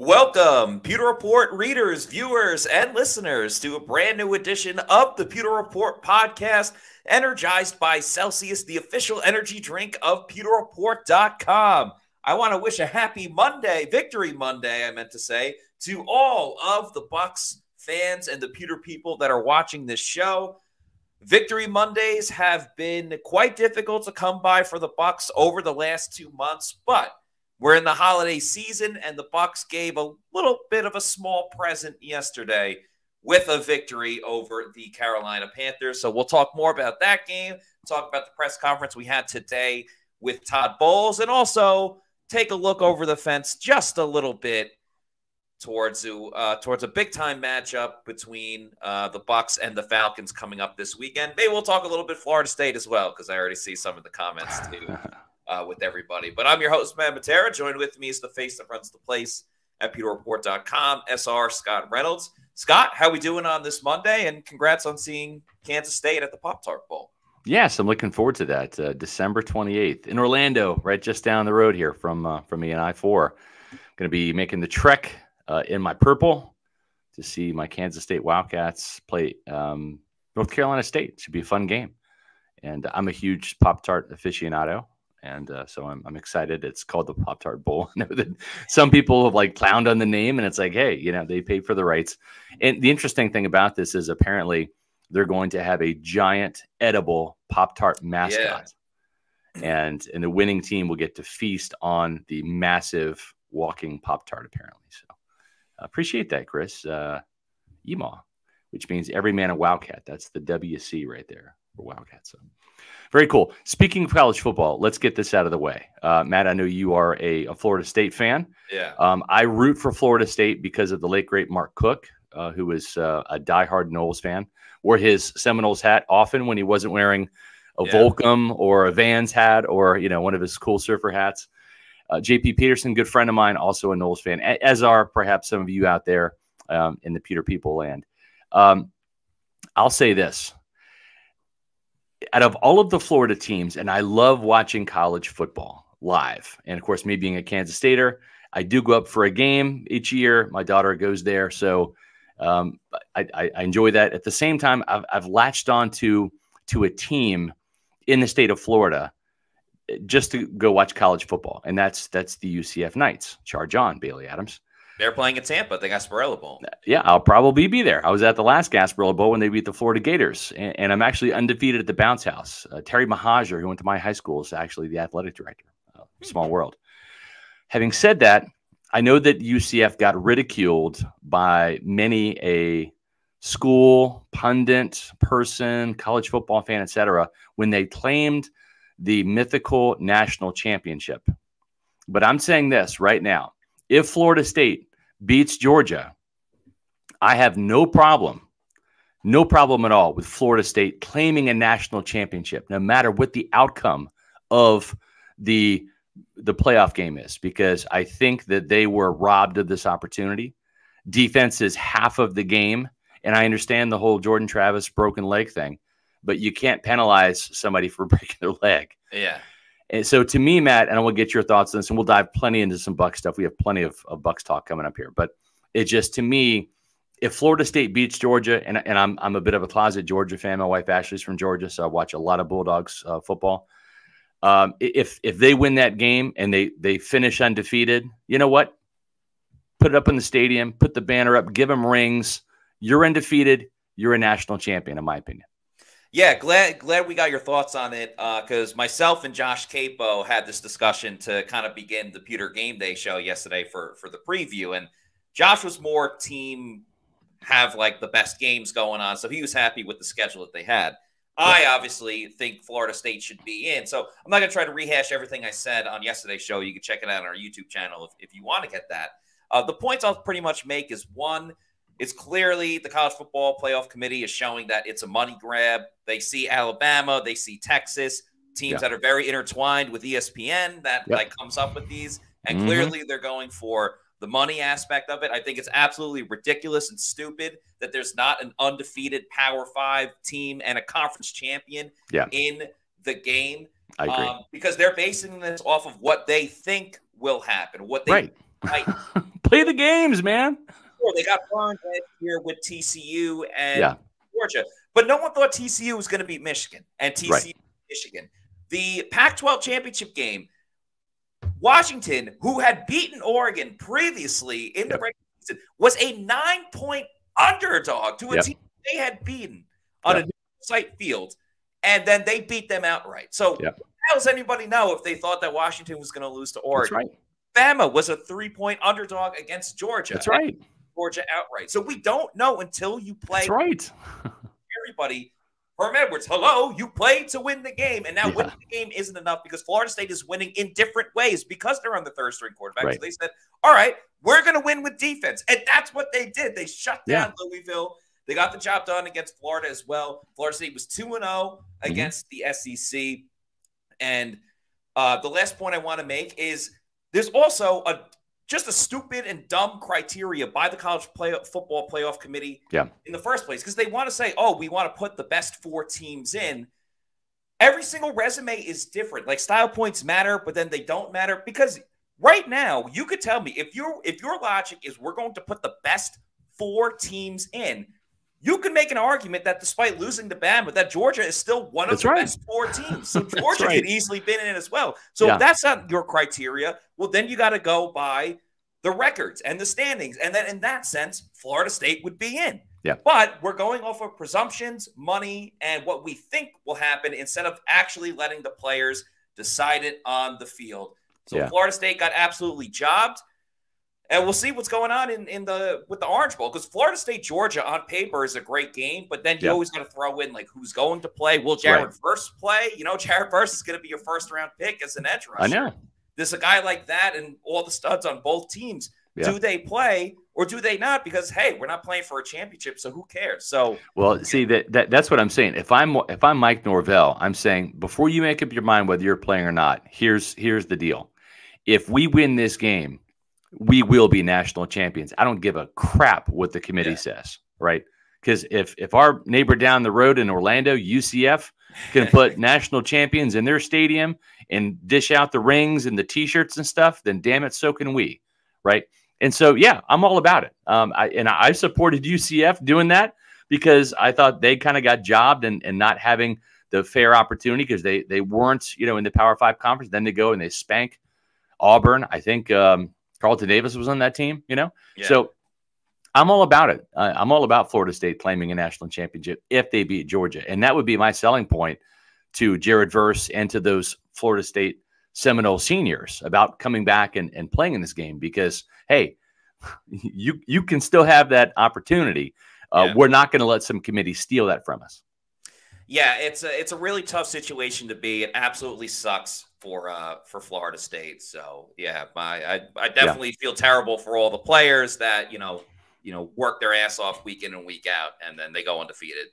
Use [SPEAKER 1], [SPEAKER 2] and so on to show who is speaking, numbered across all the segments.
[SPEAKER 1] Welcome, Pewter Report readers, viewers, and listeners to a brand new edition of the Pewter Report podcast, energized by Celsius, the official energy drink of PewterReport.com. I want to wish a happy Monday, Victory Monday, I meant to say, to all of the Bucks fans and the Pewter people that are watching this show. Victory Mondays have been quite difficult to come by for the Bucks over the last 2 months, but we're in the holiday season, and the Bucks gave a little bit of a small present yesterday with a victory over the Carolina Panthers. So we'll talk more about that game, talk about the press conference we had today with Todd Bowles, and also take a look over the fence just a little bit towards a big-time matchup between the Bucks and the Falcons coming up this weekend. Maybe we'll talk a little bit Florida State as well, because I already see some of the comments too. With everybody. But I'm your host, Matt Matera. Joined with me is the face that runs the place at PewterReport.com, SR Scott Reynolds. Scott, how we doing on this Monday? And congrats on seeing Kansas State at the Pop-Tart Bowl.
[SPEAKER 2] Yes, I'm looking forward to that. December 28th in Orlando, right just down the road here from me and I-4. Going to be making the trek in my purple to see my Kansas State Wildcats play North Carolina State. Should be a fun game. And I'm a huge Pop-Tart aficionado. And so I'm excited. It's called the Pop-Tart Bowl. I know that some people have clowned on the name, and it's like, hey, they paid for the rights. And the interesting thing about this is apparently they're going to have a giant edible Pop-Tart mascot. Yeah. And the winning team will get to feast on the massive walking Pop-Tart, apparently. So appreciate that, Chris. EMAW, which means every man a Wildcat. That's the WC right there for Wildcat. So very cool. Speaking of college football, let's get this out of the way. Matt, I know you are a Florida State fan.
[SPEAKER 1] Yeah.
[SPEAKER 2] I root for Florida State because of the late, great Mark Cook, who was a diehard Noles fan. Wore his Seminoles hat often when he wasn't wearing a Volcom or a Vans hat or, one of his cool surfer hats. J.P. Peterson, good friend of mine, also a Noles fan, as are perhaps some of you out there in the Pewter People land. I'll say this. Out of all of the Florida teams, and I love watching college football live, and of course, me being a Kansas Stater, I do go up for a game each year. My daughter goes there, so I enjoy that. At the same time, I've latched on to a team in the state of Florida just to go watch college football, and that's the UCF Knights. Charge on, Bailey Adams.
[SPEAKER 1] They're playing in Tampa at the Gasparilla Bowl.
[SPEAKER 2] Yeah, I'll probably be there. I was at the last Gasparilla Bowl when they beat the Florida Gators, and I'm actually undefeated at the Bounce House. Terry Mahajer, who went to my high school, is actually the athletic director. Small world. Having said that, I know that UCF got ridiculed by many a school, pundit, person, college football fan, etc., when they claimed the mythical national championship. But I'm saying this right now. If Florida State beats Georgia, I have no problem at all with Florida State claiming a national championship, no matter what the outcome of the playoff game is, because I think that they were robbed of this opportunity. Defense is half of the game, and I understand the whole Jordan Travis broken leg thing, but you can't penalize somebody for breaking their leg.
[SPEAKER 1] Yeah.
[SPEAKER 2] And so to me, Matt, and I will get your thoughts on this, and we'll dive plenty into some Bucs stuff. We have plenty of Bucs talk coming up here. But it just, to me, if Florida State beats Georgia, and I'm a bit of a closet Georgia fan. My wife Ashley's from Georgia, so I watch a lot of Bulldogs football. If they win that game and they finish undefeated, you know what? Put it up in the stadium, put the banner up, give them rings. You're undefeated. You're a national champion, in my opinion.
[SPEAKER 1] Yeah, glad we got your thoughts on it, because myself and Josh Capo had this discussion to kind of begin the Pewter Game Day show yesterday for the preview, and Josh was more team have the best games going on, so he was happy with the schedule that they had. I obviously think Florida State should be in, so I'm not going to try to rehash everything I said on yesterday's show. You can check it out on our YouTube channel if you want to get that. The points I'll pretty much make is, one, it's clearly the College Football Playoff Committee is showing that it's a money grab. They see Alabama, they see Texas, teams that are very intertwined with ESPN that comes up with these. And clearly they're going for the money aspect of it. I think it's absolutely ridiculous and stupid that there's not an undefeated Power 5 team and a conference champion in the game.
[SPEAKER 2] I agree.
[SPEAKER 1] Because they're basing this off of what they think will happen, what they Right.
[SPEAKER 2] Play the games, man.
[SPEAKER 1] They got burned last year with TCU and
[SPEAKER 2] Yeah.
[SPEAKER 1] Georgia, but no one thought TCU was going to beat Michigan, and TCU Michigan. The Pac-12 championship game, Washington, who had beaten Oregon previously in the regular season, was a 9-point underdog to a team they had beaten on a neutral site field, and then they beat them outright. So how does anybody know if they thought that Washington was going to lose to Oregon?
[SPEAKER 2] That's right.
[SPEAKER 1] Bama was a 3-point underdog against Georgia.
[SPEAKER 2] That's right.
[SPEAKER 1] Georgia outright. So we don't know until you play.
[SPEAKER 2] That's right.
[SPEAKER 1] Everybody, Herm Edwards, hello, you played to win the game. And now winning the game isn't enough because Florida State is winning in different ways because they're on the third string quarterback. So they said, all right, we're going to win with defense. And that's what they did. They shut down Louisville. They got the job done against Florida as well. Florida State was 2-0 against the SEC. And the last point I want to make is there's also just a stupid and dumb criteria by the college football playoff committee in the first place, because they want to say, oh, we want to put the best 4 teams in. Every single resume is different. Like, style points matter, but then they don't matter, because right now you could tell me if your logic is we're going to put the best 4 teams in, you can make an argument that despite losing to Bama, that Georgia is still one of the best 4 teams. So Georgia could easily be in it as well. So if that's not your criteria, well, then you got to go by the records and the standings. And then in that sense, Florida State would be in.
[SPEAKER 2] Yeah.
[SPEAKER 1] But we're going off of presumptions, money, and what we think will happen instead of actually letting the players decide it on the field. So Florida State got absolutely jobbed. And we'll see what's going on with the Orange Bowl, because Florida State Georgia on paper is a great game, but then you always got to throw in like who's going to play. Will Jared Verse play? You know, Jared Verse is going to be your first round pick as an edge rusher.
[SPEAKER 2] I know.
[SPEAKER 1] There's a guy like that and all the studs on both teams. Do they play or do they not? Because hey, we're not playing for a championship, so who cares? So
[SPEAKER 2] see that's what I'm saying. If I'm Mike Norvell, I'm saying before you make up your mind whether you're playing or not, here's the deal. If we win this game, we will be national champions. I don't give a crap what the committee says, right? Because if our neighbor down the road in Orlando, UCF, can put national champions in their stadium and dish out the rings and the T-shirts and stuff, then damn it, so can we, right? And so, yeah, I'm all about it. I supported UCF doing that because I thought they kind of got jobbed and not having the fair opportunity because they weren't, in the Power 5 conference. Then they go and they spank Auburn. I think Carlton Davis was on that team, So I'm all about it. I'm all about Florida State claiming a national championship if they beat Georgia. And that would be my selling point to Jared Verse and to those Florida State Seminole seniors about coming back and playing in this game because, hey, you can still have that opportunity. We're not going to let some committee steal that from us.
[SPEAKER 1] Yeah, it's a really tough situation to be. It absolutely sucks for Florida State. So yeah, I definitely feel terrible for all the players that work their ass off week in and week out, and then they go undefeated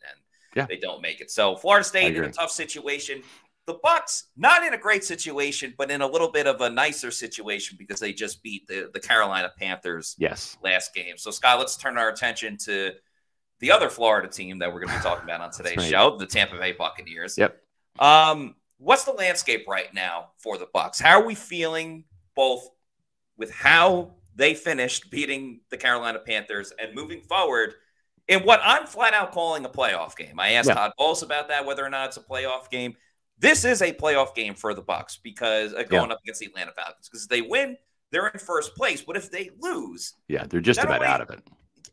[SPEAKER 1] and they don't make it. So Florida State in a tough situation. The Bucs not in a great situation, but in a little bit of a nicer situation because they just beat the Carolina Panthers last game. So Scott, let's turn our attention to the other Florida team that we're going to be talking about on today's show, the Tampa Bay Buccaneers. What's the landscape right now for the Bucs? How are we feeling both with how they finished beating the Carolina Panthers and moving forward in what I'm flat out calling a playoff game? I asked Todd Bowles about that, whether or not it's a playoff game. This is a playoff game for the Bucs because going up against the Atlanta Falcons, because if they win, they're in first place. But if they lose,
[SPEAKER 2] they're just about out of it.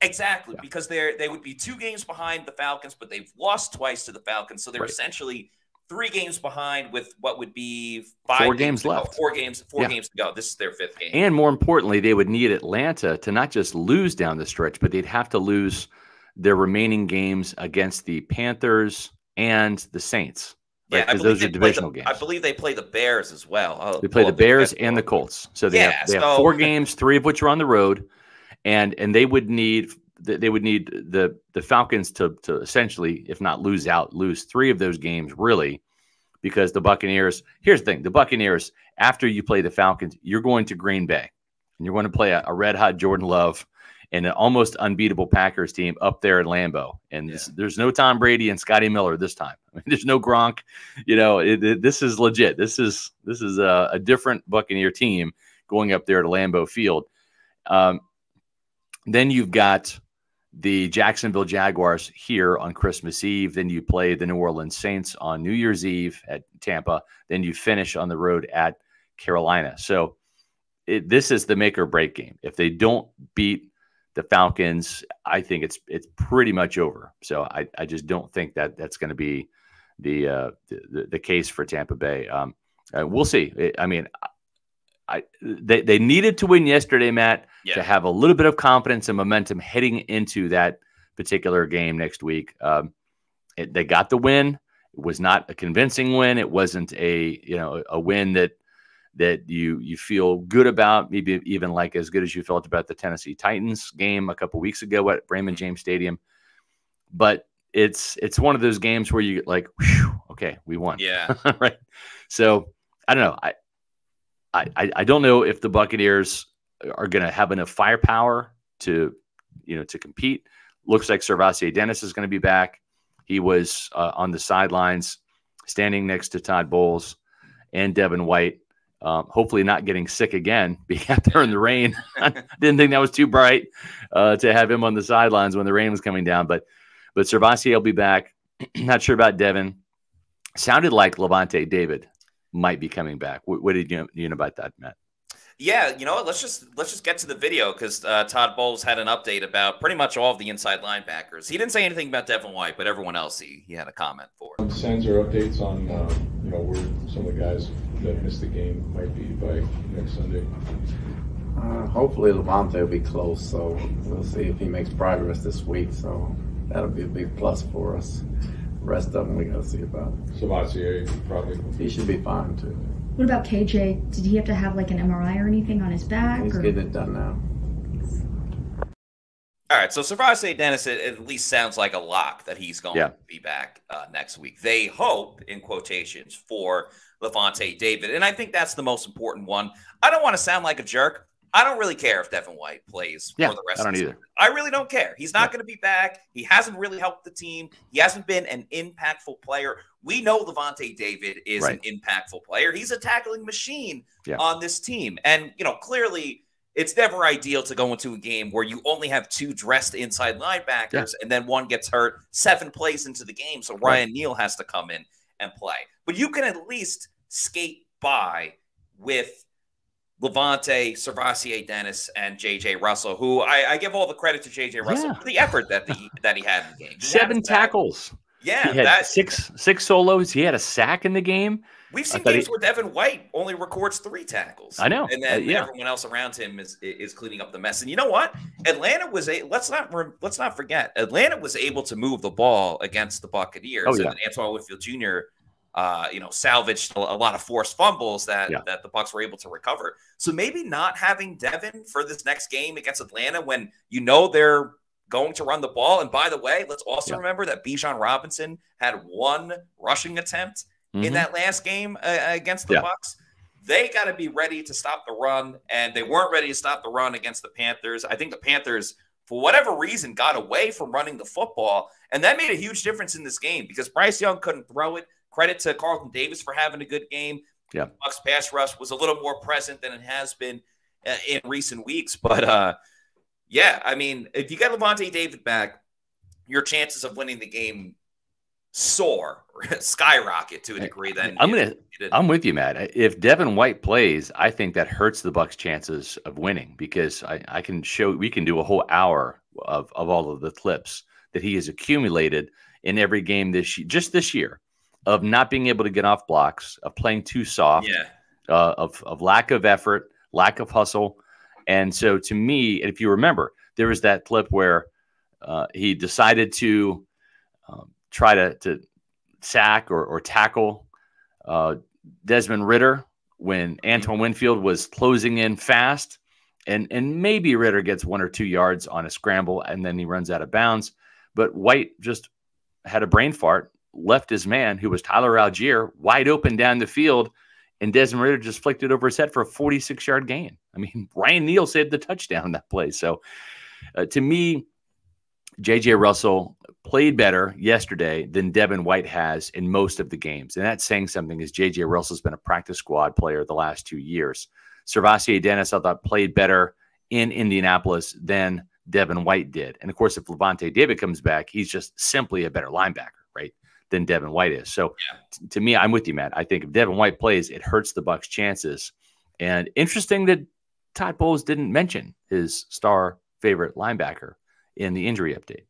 [SPEAKER 1] Exactly, because they would be 2 games behind the Falcons, but they've lost twice to the Falcons, so they're essentially 3 games behind with what would be
[SPEAKER 2] 4 games left.
[SPEAKER 1] 4 games to go. This is their 5th game.
[SPEAKER 2] And more importantly, they would need Atlanta to not just lose down the stretch, but they'd have to lose their remaining games against the Panthers and the Saints. Right? Because those are divisional games.
[SPEAKER 1] I believe they play the Bears as well.
[SPEAKER 2] They play the Bears and the Colts. So they have 4 games, 3 of which are on the road. And they would need the Falcons to essentially, if not lose 3 of those games, really, because the Buccaneers. Here's the thing: the Buccaneers, after you play the Falcons, you're going to Green Bay, and you're going to play a red hot Jordan Love and an almost unbeatable Packers team up there at Lambeau. And there's no Tom Brady and Scotty Miller this time. I mean, there's no Gronk. This is legit. This is a different Buccaneer team going up there to Lambeau Field. Then you've got the Jacksonville Jaguars here on Christmas Eve. Then you play the New Orleans Saints on New Year's Eve at Tampa. Then you finish on the road at Carolina. So this is the make or break game. If they don't beat the Falcons, I think it's pretty much over. So I just don't think that that's going to be the case for Tampa Bay. We'll see. I mean, they needed to win yesterday, Matt, to have a little bit of confidence and momentum heading into that particular game next week. They got the win. It was not a convincing win. It wasn't a win that you feel good about, maybe even like as good as you felt about the Tennessee Titans game a couple weeks ago at Raymond James Stadium. But it's one of those games where you like, whew, okay, we won.
[SPEAKER 1] Yeah.
[SPEAKER 2] Right. So I don't know. I don't know if the Buccaneers are going to have enough firepower to compete. Looks like SirVocea Dennis is going to be back. He was on the sidelines standing next to Todd Bowles and Devin White. Hopefully not getting sick again, being out there in the rain. I didn't think that was too bright to have him on the sidelines when the rain was coming down. But SirVocea will be back. Not sure about Devin. Sounded like Lavonte David might be coming back. What did you know about that, Matt?
[SPEAKER 1] Yeah, you know what? Let's just get to the video because Todd Bowles had an update about pretty much all of the inside linebackers. He didn't say anything about Devin White, but everyone else he had a comment for.
[SPEAKER 3] Sends or updates on where some of the guys that missed the game might be by next Sunday.
[SPEAKER 4] Hopefully Lavonte will be close, so we'll see if he makes progress this week. So that'll be a big plus for us. The rest of them we got to see about.
[SPEAKER 3] SirVocea probably.
[SPEAKER 4] He should be fine too.
[SPEAKER 5] What about KJ? Did he have to have like an MRI or anything on his back?
[SPEAKER 4] He's getting it done now.
[SPEAKER 1] All right, so SirVocea Dennis, it at least sounds like a lock that he's going to be back next week. They hope, in quotations, for Lavonte David, and I think that's the most important one. I don't want to sound like a jerk. I don't really care if Devin White plays for the rest of the season. I really don't care. He's not going to be back. He hasn't really helped the team. He hasn't been an impactful player. We know Lavonte David is an impactful player. He's a tackling machine on this team. And, clearly it's never ideal to go into a game where you only have two dressed inside linebackers and then one gets hurt 7 plays into the game. So Ryan Neal has to come in and play. But you can at least skate by with Lavonte, SirVocea Dennis, and J.J. Russell, who I give all the credit to J.J. Russell for the effort that he had in the game.
[SPEAKER 2] 7 tackles.
[SPEAKER 1] Yeah.
[SPEAKER 2] He had six solos. He had a sack in the game.
[SPEAKER 1] We've seen games where Devin White only records 3 tackles.
[SPEAKER 2] I know.
[SPEAKER 1] And then everyone else around him is cleaning up the mess. And you know what? Atlanta was let's not forget, Atlanta was able to move the ball against the Buccaneers.
[SPEAKER 2] Oh, yeah.
[SPEAKER 1] And Antoine Winfield Jr. Salvaged a lot of forced fumbles that the Bucs were able to recover. So maybe not having Devin for this next game against Atlanta when they're going to run the ball. And by the way, let's also remember that Bijan Robinson had 1 rushing attempt in that last game against the Bucs. They got to be ready to stop the run, and they weren't ready to stop the run against the Panthers. I think the Panthers, for whatever reason, got away from running the football, and that made a huge difference in this game because Bryce Young couldn't throw it. Credit to Carlton Davis for having a good game.
[SPEAKER 2] Yeah,
[SPEAKER 1] Bucs pass rush was a little more present than it has been in recent weeks. But I mean, if you get Lavonte David back, your chances of winning the game skyrocket to a degree. Then
[SPEAKER 2] I'm with you, Matt. If Devin White plays, I think that hurts the Bucs' chances of winning because we can do a whole hour of all of the clips that he has accumulated in every game this year. Of not being able to get off blocks, of playing too soft, of lack of effort, lack of hustle. And so to me, if you remember, there was that clip where he decided to try to sack or tackle Desmond Ridder when Antoine Winfield was closing in fast. And maybe Ridder gets 1 or 2 yards on a scramble and then he runs out of bounds. But White just had a brain fart, left his man, who was Tyler Algier, wide open down the field, and Desmond Ridder just flicked it over his head for a 46-yard gain. I mean, Ryan Neal saved the touchdown in that play. So to me, J.J. Russell played better yesterday than Devin White has in most of the games. And that's saying something, as J.J. Russell's been a practice squad player the last 2 years. SirVocea Dennis, I thought, played better in Indianapolis than Devin White did. And of course, if Lavonte David comes back, he's just simply a better linebacker, right, than Devin White is. So to me, I'm with you, Matt. I think if Devin White plays, it hurts the Bucs' chances. And interesting that Todd Bowles didn't mention his star favorite linebacker in the injury update.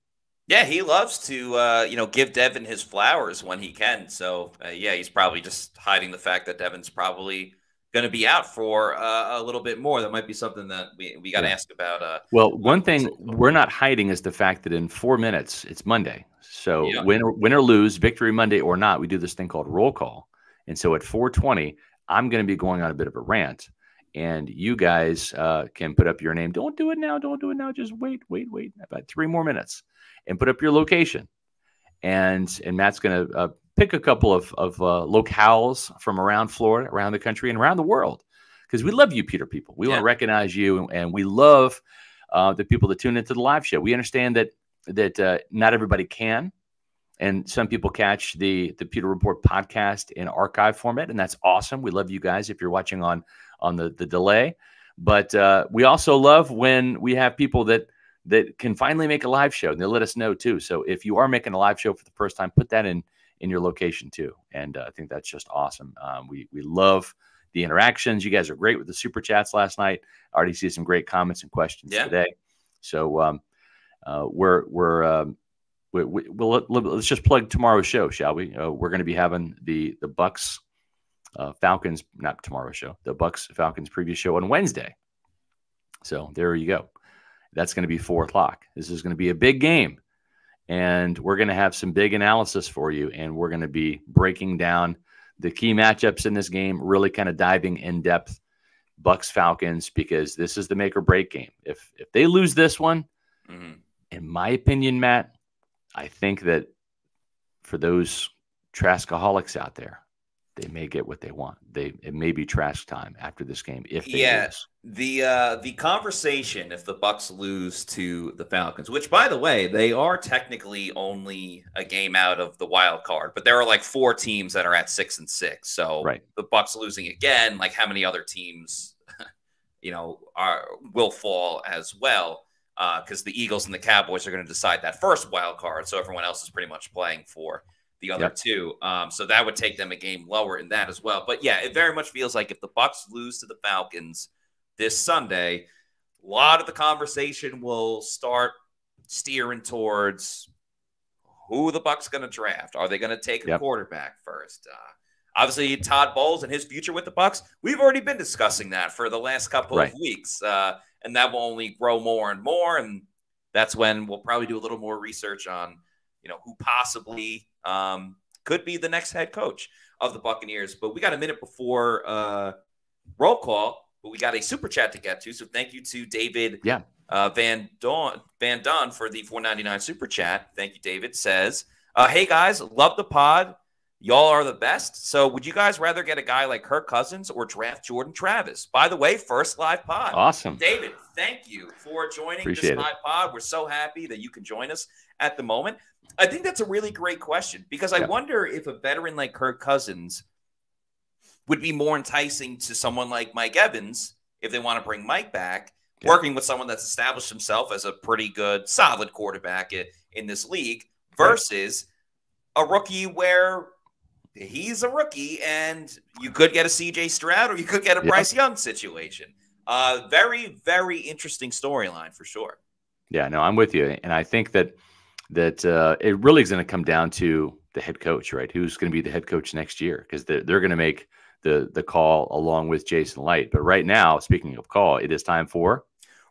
[SPEAKER 1] Yeah, he loves to, give Devin his flowers when he can. So, he's probably just hiding the fact that Devin's probably going to be out for a little bit more. That might be something that we got to ask about.
[SPEAKER 2] Well, one thing we're not hiding is the fact that in 4 minutes, it's Monday. So win or lose, victory Monday or not, we do this thing called roll call. And so at 4:20, I'm going to be going on a bit of a rant. And you guys can put up your name. Don't do it now. Don't do it now. Just wait. About 3 more minutes. And put up your location, and Matt's going to pick a couple of locales from around Florida, around the country, and around the world, because we love you, Peter people. We want to recognize you, and we love the people that tune into the live show. We understand that not everybody can, and some people catch the Pewter Report podcast in archive format, and that's awesome. We love you guys if you're watching on the delay, but we also love when we have people that can finally make a live show, and they'll let us know too. So if you are making a live show for the first time, put that in your location too. And I think that's just awesome. We love the interactions. You guys are great with the super chats last night. I already see some great comments and questions today. So let's just plug tomorrow's show, shall we? We're going to be having the Bucs Falcons, not tomorrow's show, the Bucs Falcons preview show on Wednesday. So there you go. That's going to be 4 o'clock. This is going to be a big game, and we're going to have some big analysis for you, and we're going to be breaking down the key matchups in this game, really kind of diving in depth Bucs Falcons, because this is the make or break game. If they lose this one, in my opinion, Matt, I think that for those Traskaholics out there, they may get what they want. It may be trash time after this game if they lose.
[SPEAKER 1] The conversation, if the Bucs lose to the Falcons, which by the way, they are technically only a game out of the wild card, but there are like 4 teams that are at 6-6. So the Bucs losing again, like how many other teams, will fall as well? Because the Eagles and the Cowboys are going to decide that first wild card. So everyone else is pretty much playing for the other two. So that would take them a game lower in that as well. But yeah, it very much feels like if the Bucs lose to the Falcons this Sunday, a lot of the conversation will start steering towards who the Bucs going to draft. Are they going to take a quarterback first? Obviously, Todd Bowles and his future with the Bucs, we've already been discussing that for the last couple of weeks. And that will only grow more and more. And that's when we'll probably do a little more research on, who possibly could be the next head coach of the Buccaneers. But we got a minute before roll call, but we got a super chat to get to. So thank you to David Van Don for the $4.99 super chat. Thank you, David. Says, hey, guys, love the pod. Y'all are the best. So would you guys rather get a guy like Kirk Cousins or draft Jordan Travis? By the way, first live pod.
[SPEAKER 2] Awesome.
[SPEAKER 1] David, thank you for joining this live pod. We're so happy that you can join us at the moment. I think that's a really great question, because I wonder if a veteran like Kirk Cousins would be more enticing to someone like Mike Evans if they want to bring Mike back, working with someone that's established himself as a pretty good, solid quarterback in this league, versus a rookie where he's a rookie and you could get a CJ Stroud or you could get a Bryce Young situation. Very, very interesting storyline for sure. Yeah, no, I'm with you. And I think that it really is going to come down to the head coach, right? Who's going to be the head coach next year? Because they're going to make the call along with Jason Light. But right now, speaking of call, it is time for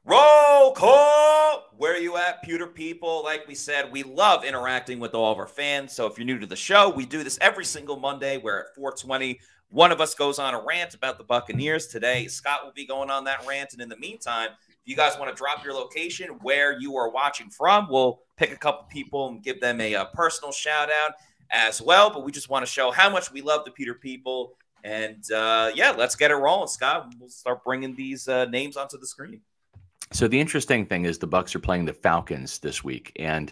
[SPEAKER 1] roll call. Where are you at, Pewter people? Like we said, we love interacting with all of our fans. So if you're new to the show, we do this every single Monday where at 4:20, one of us goes on a rant about the Buccaneers. Today, Scott will be going on that rant. And in the meantime, if you guys want to drop your location, where you are watching from, we'll pick a couple people and give them a personal shout out as well. But we just want to show how much we love the Pewter people. And let's get it rolling, Scott. We'll start bringing these names onto the screen. So the interesting thing is the Bucs are playing the Falcons this week, and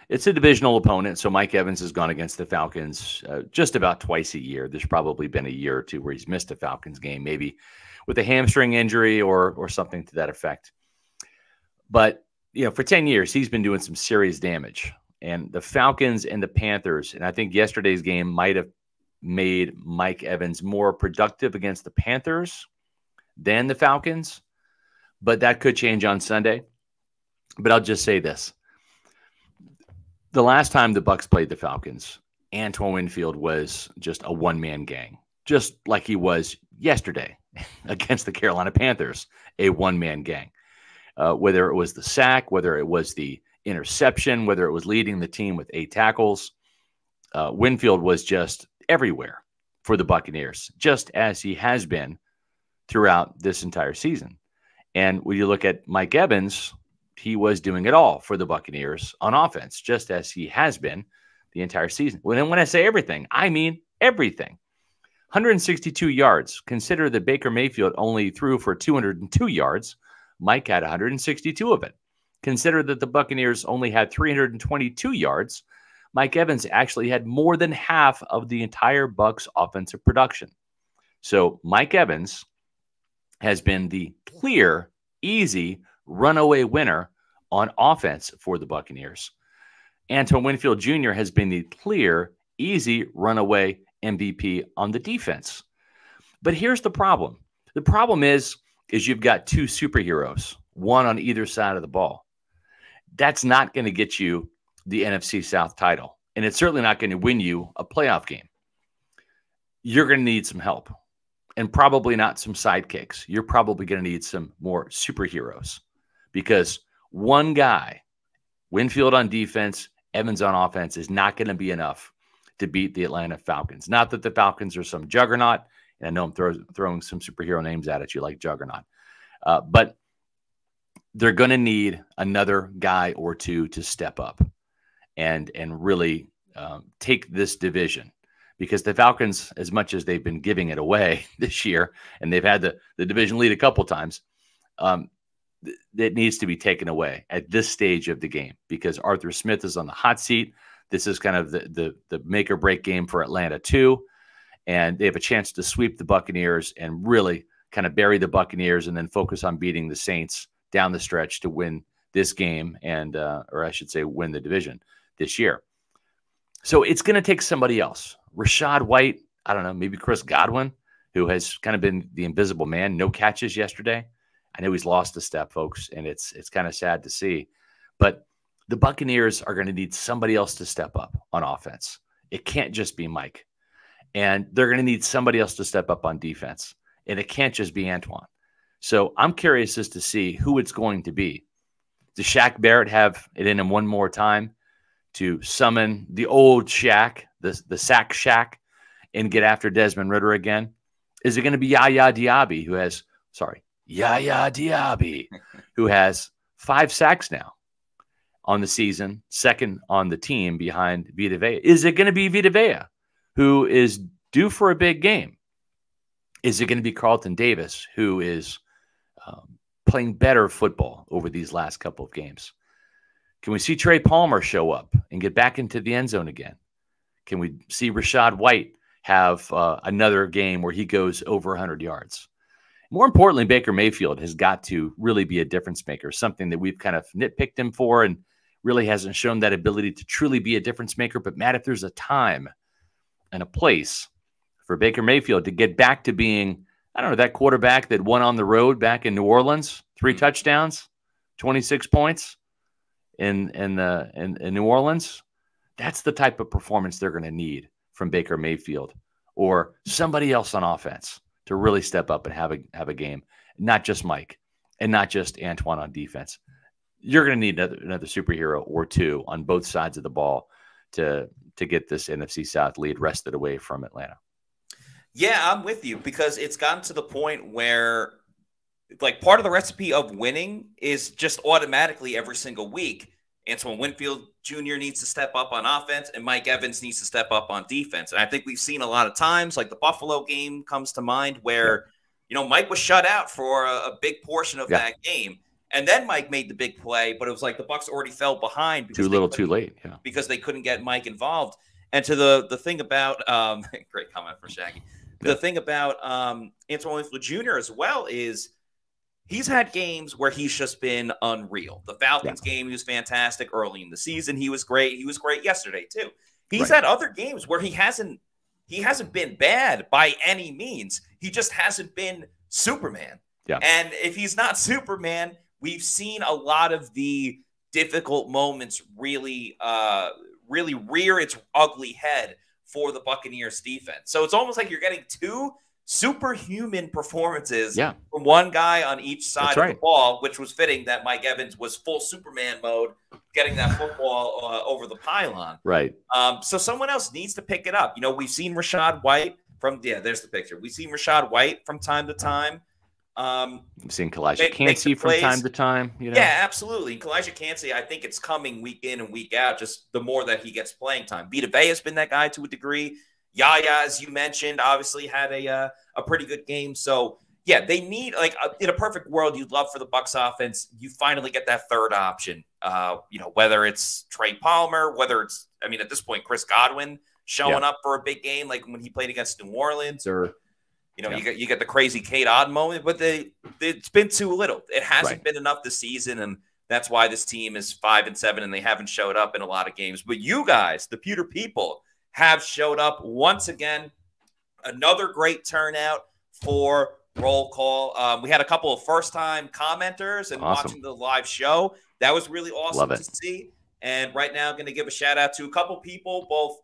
[SPEAKER 1] it's a divisional opponent. So Mike Evans has gone against the Falcons just about twice a year. There's probably been a year or two where he's missed a Falcons game, maybe with a hamstring injury or something to that effect.
[SPEAKER 2] But, for 10 years, he's been doing some serious damage. And the Falcons and the Panthers, and I think yesterday's game might have made Mike Evans more productive against the Panthers than the Falcons, but that could change on Sunday. But I'll just say this. The last time the Bucs played the Falcons, Antoine Winfield was just a one-man gang, just like he was yesterday against the Carolina Panthers, a one-man gang. Whether it was the sack, whether it was the interception, whether it was leading the team with 8 tackles, Winfield was just everywhere for the Buccaneers, just as he has been throughout this entire season. And when you look at Mike Evans, he was doing it all for the Buccaneers on offense, just as he has been the entire season. When I say everything, I mean everything. 162 yards. Consider that Baker Mayfield only threw for 202 yards. Mike had 162 of it. Consider that the Buccaneers only had 322 yards. Mike Evans actually had more than half of the entire Bucs offensive production. So Mike Evans has been the clear, easy runaway winner on offense for the Buccaneers. Antoine Winfield Jr. has been the clear, easy runaway MVP on the defense. But here's the problem. The problem is you've got 2 superheroes, one on either side of the ball. That's not going to get you the NFC South title, and it's certainly not going to win you a playoff game. You're going to need some help, and probably not some sidekicks. You're probably going to need some more superheroes, because one guy, Winfield on defense, Evans on offense, is not going to be enough to beat the Atlanta Falcons. Not that the Falcons are some juggernaut, and I know I'm throwing some superhero names at you like juggernaut, but they're going to need another guy or two to step up and really take this division, because the Falcons, as much as they've been giving it away this year, and they've had the division lead a couple times, it needs to be taken away at this stage of the game, because Arthur Smith is on the hot seat. This is kind of the make or break game for Atlanta too. And they have a chance to sweep the Buccaneers and really kind of bury the Buccaneers and then focus on beating the Saints down the stretch to win this game and, or I should say, win the division this year. So it's going to take somebody else. Rachaad White, I don't know, maybe Chris Godwin, who has kind of been the invisible man. No catches yesterday. I know he's lost a step, folks, and it's kind of sad to see. But the Buccaneers are going to need somebody else to step up on offense. It can't just be Mike. And they're going to need somebody else to step up on defense. And it can't just be Antoine. So I'm curious as to see who it's going to be. Does Shaq Barrett have it in him one more time to summon the old Shaq, the sack Shaq, and get after Desmond Ridder again? Is it going to be Yaya Diaby, who has 5 sacks now on the season, second on the team behind Vita Vea? Is it going to be Vita Vea, who is due for a big game? Is it going to be Carlton Davis, who is playing better football over these last couple of games? Can we see Trey Palmer show up and get back into the end zone again? Can we see Rachaad White have another game where he goes over 100 yards? More importantly, Baker Mayfield has got to really be a difference maker, something that we've kind of nitpicked him for and really hasn't shown that ability to truly be a difference maker. But, Matt, if there's a time and a place for Baker Mayfield to get back to being, I don't know, that quarterback that won on the road back in New Orleans, 3 touchdowns, 26 points in New Orleans, that's the type of performance they're going to need from Baker Mayfield or somebody else on offense to really step up and have a game, not just Mike and not just Antoine on defense. You're going to need another superhero or two on both sides of the ball to get this NFC South lead wrested away from Atlanta.
[SPEAKER 1] Yeah, I'm with you, because it's gotten to the point where, like, part of the recipe of winning is just automatically every single week, Antoine Winfield Jr. needs to step up on offense and Mike Evans needs to step up on defense. And I think we've seen a lot of times, like the Buffalo game comes to mind, where, Mike was shut out for a big portion of that game. And then Mike made the big play, but it was like the Bucs already fell behind.
[SPEAKER 2] Too little, too late. Yeah.
[SPEAKER 1] Because they couldn't get Mike involved. And to the thing about great comment from Shaggy. The thing about Antoine Winfield Jr. as well is he's had games where he's just been unreal. The Falcons game, he was fantastic early in the season. He was great. He was great yesterday too. He's had other games where he hasn't been bad by any means. He just hasn't been Superman.
[SPEAKER 2] Yeah.
[SPEAKER 1] And if he's not Superman, we've seen a lot of the difficult moments really rear its ugly head for the Buccaneers defense. So it's almost like you're getting two superhuman performances from one guy on each side of the ball, which was fitting that Mike Evans was full Superman mode, getting that football over the pylon.
[SPEAKER 2] Right.
[SPEAKER 1] So someone else needs to pick it up. You know, we've seen Rachaad White there's the picture. We've seen Rachaad White from time to time.
[SPEAKER 2] We've seen Kalijah Kancey from time to time. You know?
[SPEAKER 1] Yeah, absolutely. Kalijah Kancey, I think it's coming week in and week out, just the more that he gets playing time. Vita Vea has been that guy to a degree. Yaya, as you mentioned, obviously had a pretty good game. So, yeah, they need, like, in a perfect world, you'd love for the Bucs offense, you finally get that third option. You know, whether it's Trey Palmer, whether it's, I mean, at this point, Chris Godwin showing up for a big game, like when he played against New Orleans, or, you know, you get the crazy Kate Odd moment, but it's been too little. It hasn't been enough this season, and that's why this team is 5-7, and they haven't showed up in a lot of games. But you guys, the Pewter people, have showed up once again. Another great turnout for Roll Call. We had a couple of first-time commenters and watching the live show. That was really awesome to see. And right now, I'm going to give a shout-out to a couple people, both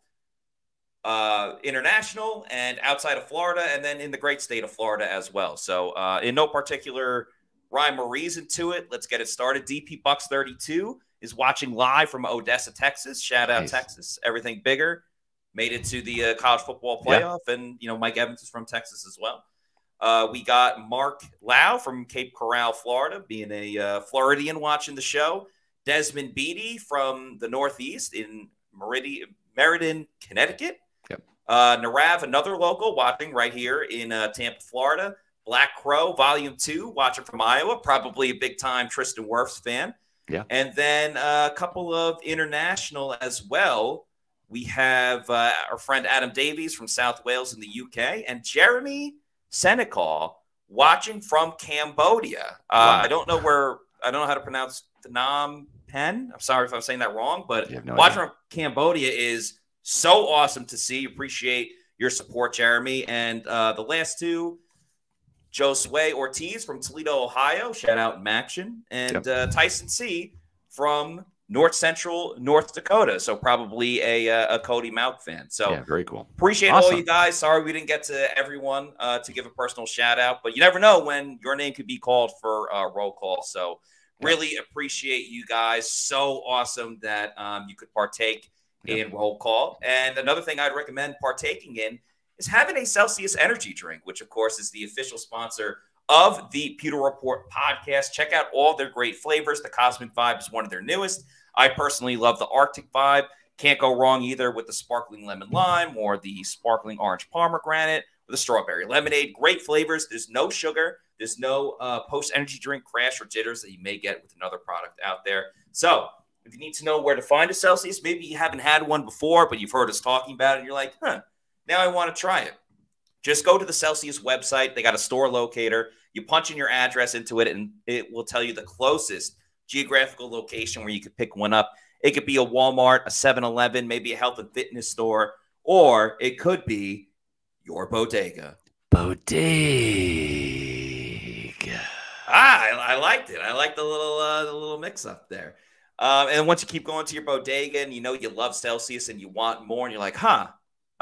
[SPEAKER 1] international and outside of Florida, and then in the great state of Florida as well. So in no particular rhyme or reason to it, let's get it started. DP Bucks 32 is watching live from Odessa, Texas. Shout out Texas. Everything bigger. Made it to the college football playoff, and you know Mike Evans is from Texas as well. We got Mark Lau from Cape Coral, Florida, being a Floridian watching the show. Desmond Beatty from the Northeast in Meriden, Connecticut. Narav, another local, watching right here in Tampa, Florida. Black Crow, Volume 2, watching from Iowa, probably a big-time Tristan Wirfs fan.
[SPEAKER 2] Yeah.
[SPEAKER 1] And then a couple of international as well. We have our friend Adam Davies from South Wales in the UK, and Jeremy Senecal watching from Cambodia. I don't know how to pronounce Phnom Penh. I'm sorry if I'm saying that wrong, but watching from Cambodia is so awesome to see. Appreciate your support, Jeremy. And the last two, Josue Ortiz from Toledo, Ohio. Shout out Maction. And Tyson C. from North Central North Dakota. So probably a Cody Mauk fan. So
[SPEAKER 2] very cool.
[SPEAKER 1] Appreciate all you guys. Sorry we didn't get to everyone to give a personal shout out, but you never know when your name could be called for roll call. So really appreciate you guys. So awesome that you could partake in roll call. And another thing I'd recommend partaking in is having a Celsius energy drink, which of course is the official sponsor of the Pewter Report podcast. Check out all their great flavors. The Cosmic Vibe is one of their newest. I personally love the Arctic Vibe. Can't go wrong either with the sparkling lemon lime or the sparkling orange pomegranate or the strawberry lemonade. Great flavors. There's no sugar. There's no post-energy drink crash or jitters that you may get with another product out there. So if you need to know where to find a Celsius, maybe you haven't had one before, but you've heard us talking about it, and you're like, now I want to try it. Just go to the Celsius website. They got a store locator. You punch in your address into it, and it will tell you the closest geographical location where you could pick one up. It could be a Walmart, a 7-Eleven, maybe a health and fitness store, or it could be your bodega.
[SPEAKER 2] Bodega.
[SPEAKER 1] I liked it. I like the little mix up there. And once you keep going to your bodega and you know you love Celsius and you want more, and you're like, I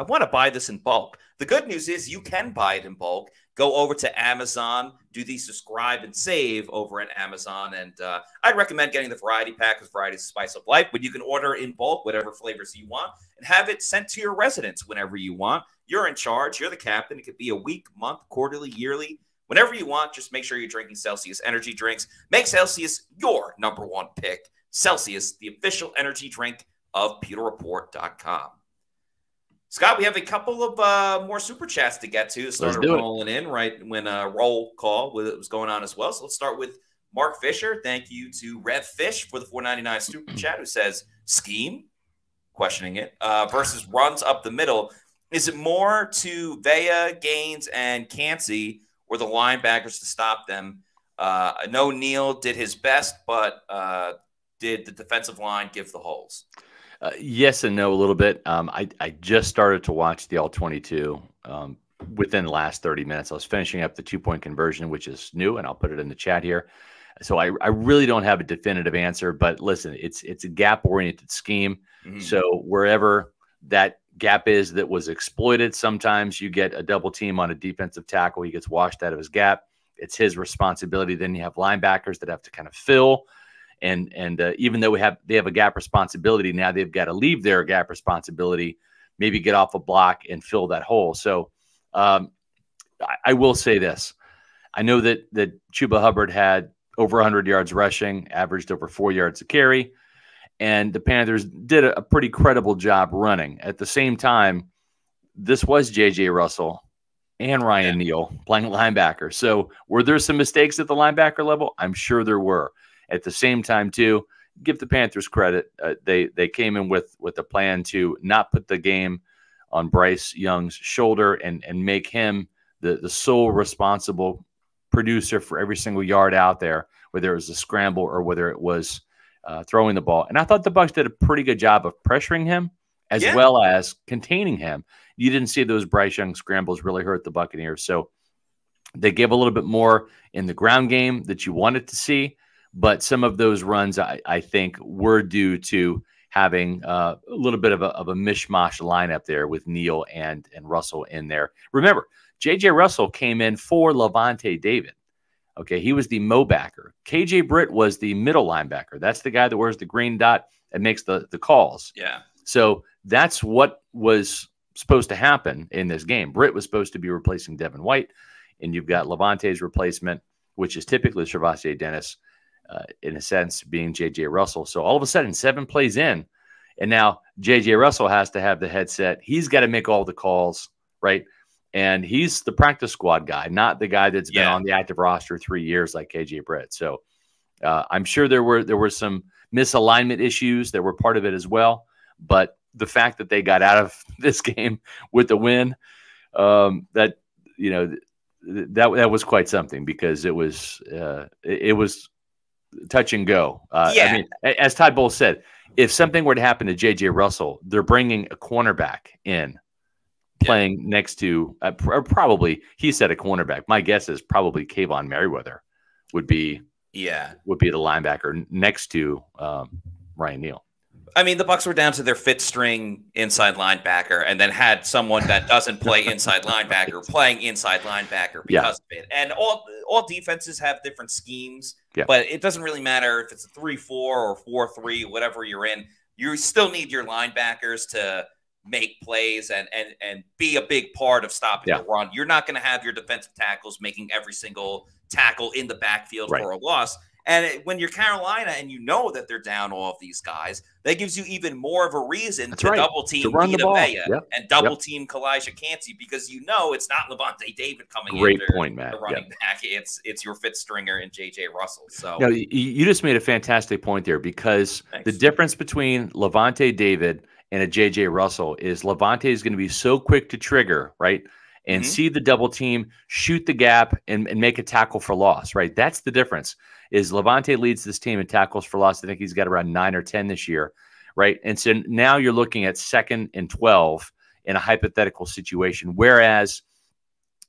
[SPEAKER 1] want to buy this in bulk. The good news is you can buy it in bulk. Go over to Amazon, do the subscribe and save over at Amazon. And I'd recommend getting the variety pack because variety is the spice of life. But you can order in bulk, whatever flavors you want, and have it sent to your residence whenever you want. You're in charge. You're the captain. It could be a week, month, quarterly, yearly, whenever you want. Just make sure you're drinking Celsius energy drinks. Make Celsius your #1 pick. Celsius, the official energy drink of PewterReport.com. Scott, we have a couple of more super chats to get to. Started rolling in right when roll call was going on as well. So let's start with Mark Fisher. Thank you to Rev Fish for the $4.99 super chat, who says scheme, questioning it, versus runs up the middle. Is it more to Vea, Gaines, and Kancey, or the linebackers to stop them? No, Neal did his best, but did the defensive line give the holes?
[SPEAKER 2] Yes and no a little bit. I just started to watch the All-22 within the last 30 minutes. I was finishing up the 2-point conversion, which is new, and I'll put it in the chat here. So I really don't have a definitive answer, but listen, it's a gap-oriented scheme. So wherever that gap is that was exploited, sometimes you get a double team on a defensive tackle. He gets washed out of his gap. It's his responsibility. Then you have linebackers that have to kind of fill. And even though they have a gap responsibility, now they've got to leave their gap responsibility, maybe get off a block and fill that hole. So I will say this. I know that Chuba Hubbard had over 100 yards rushing, averaged over 4 yards a carry, and the Panthers did a pretty credible job running. At the same time, this was J.J. Russell and Ryan Neal playing linebacker. So were there some mistakes at the linebacker level? I'm sure there were. At the same time, too, give the Panthers credit. They came in with a plan to not put the game on Bryce Young's shoulder and make him the sole responsible producer for every single yard out there, whether it was a scramble or whether it was throwing the ball. And I thought the Bucs did a pretty good job of pressuring him as well as containing him. You didn't see those Bryce Young scrambles really hurt the Buccaneers. So they gave a little bit more in the ground game that you wanted to see. But some of those runs, I think, were due to having a little bit of a mishmash lineup there with Neal and Russell in there. Remember, J.J. Russell came in for Lavonte David. Okay, he was the Mo backer. K.J. Britt was the middle linebacker. That's the guy that wears the green dot and makes the calls.
[SPEAKER 1] Yeah.
[SPEAKER 2] So that's what was supposed to happen in this game. Britt was supposed to be replacing Devin White, and you've got Lavonte's replacement, which is typically Gervonta Dennis, in a sense, being J.J. Russell. So all of a sudden, 7 plays in, and now J.J. Russell has to have the headset. He's got to make all the calls, right? And he's the practice squad guy, not the guy that's been on the active roster 3 years like K.J. Britt. So I'm sure there were some misalignment issues that were part of it as well. But the fact that they got out of this game with the win, that was quite something, because it was touch and go. I mean, as Todd Bowles said, if something were to happen to J.J. Russell, they're bringing a cornerback in playing next to probably, he said a cornerback. My guess is probably Kayvon Merriweather would be the linebacker next to Ryan Neal.
[SPEAKER 1] I mean, the Bucs were down to their fifth string inside linebacker, and then had someone that doesn't play inside linebacker playing inside linebacker because of it. And all defenses have different schemes, but it doesn't really matter if it's a 3-4 or 4-3, whatever you're in. You still need your linebackers to make plays and be a big part of stopping the run. You're not going to have your defensive tackles making every single tackle in the backfield for a loss. And when you're Carolina and you know that they're down all of these guys, that gives you even more of a reason to double team Vita Vea and double team Kalijah Kancey, because you know it's not Lavonte David coming in the running back. It's your fifth stringer in J.J. Russell. So
[SPEAKER 2] no, you just made a fantastic point there, because the difference between Lavonte David and a J.J. Russell is Lavonte is going to be so quick to trigger, right? And see the double team, shoot the gap, and make a tackle for loss, right? That's the difference. Is Lavonte leads this team in tackles for loss. I think he's got around 9 or 10 this year, right? And so now you're looking at 2nd and 12 in a hypothetical situation, whereas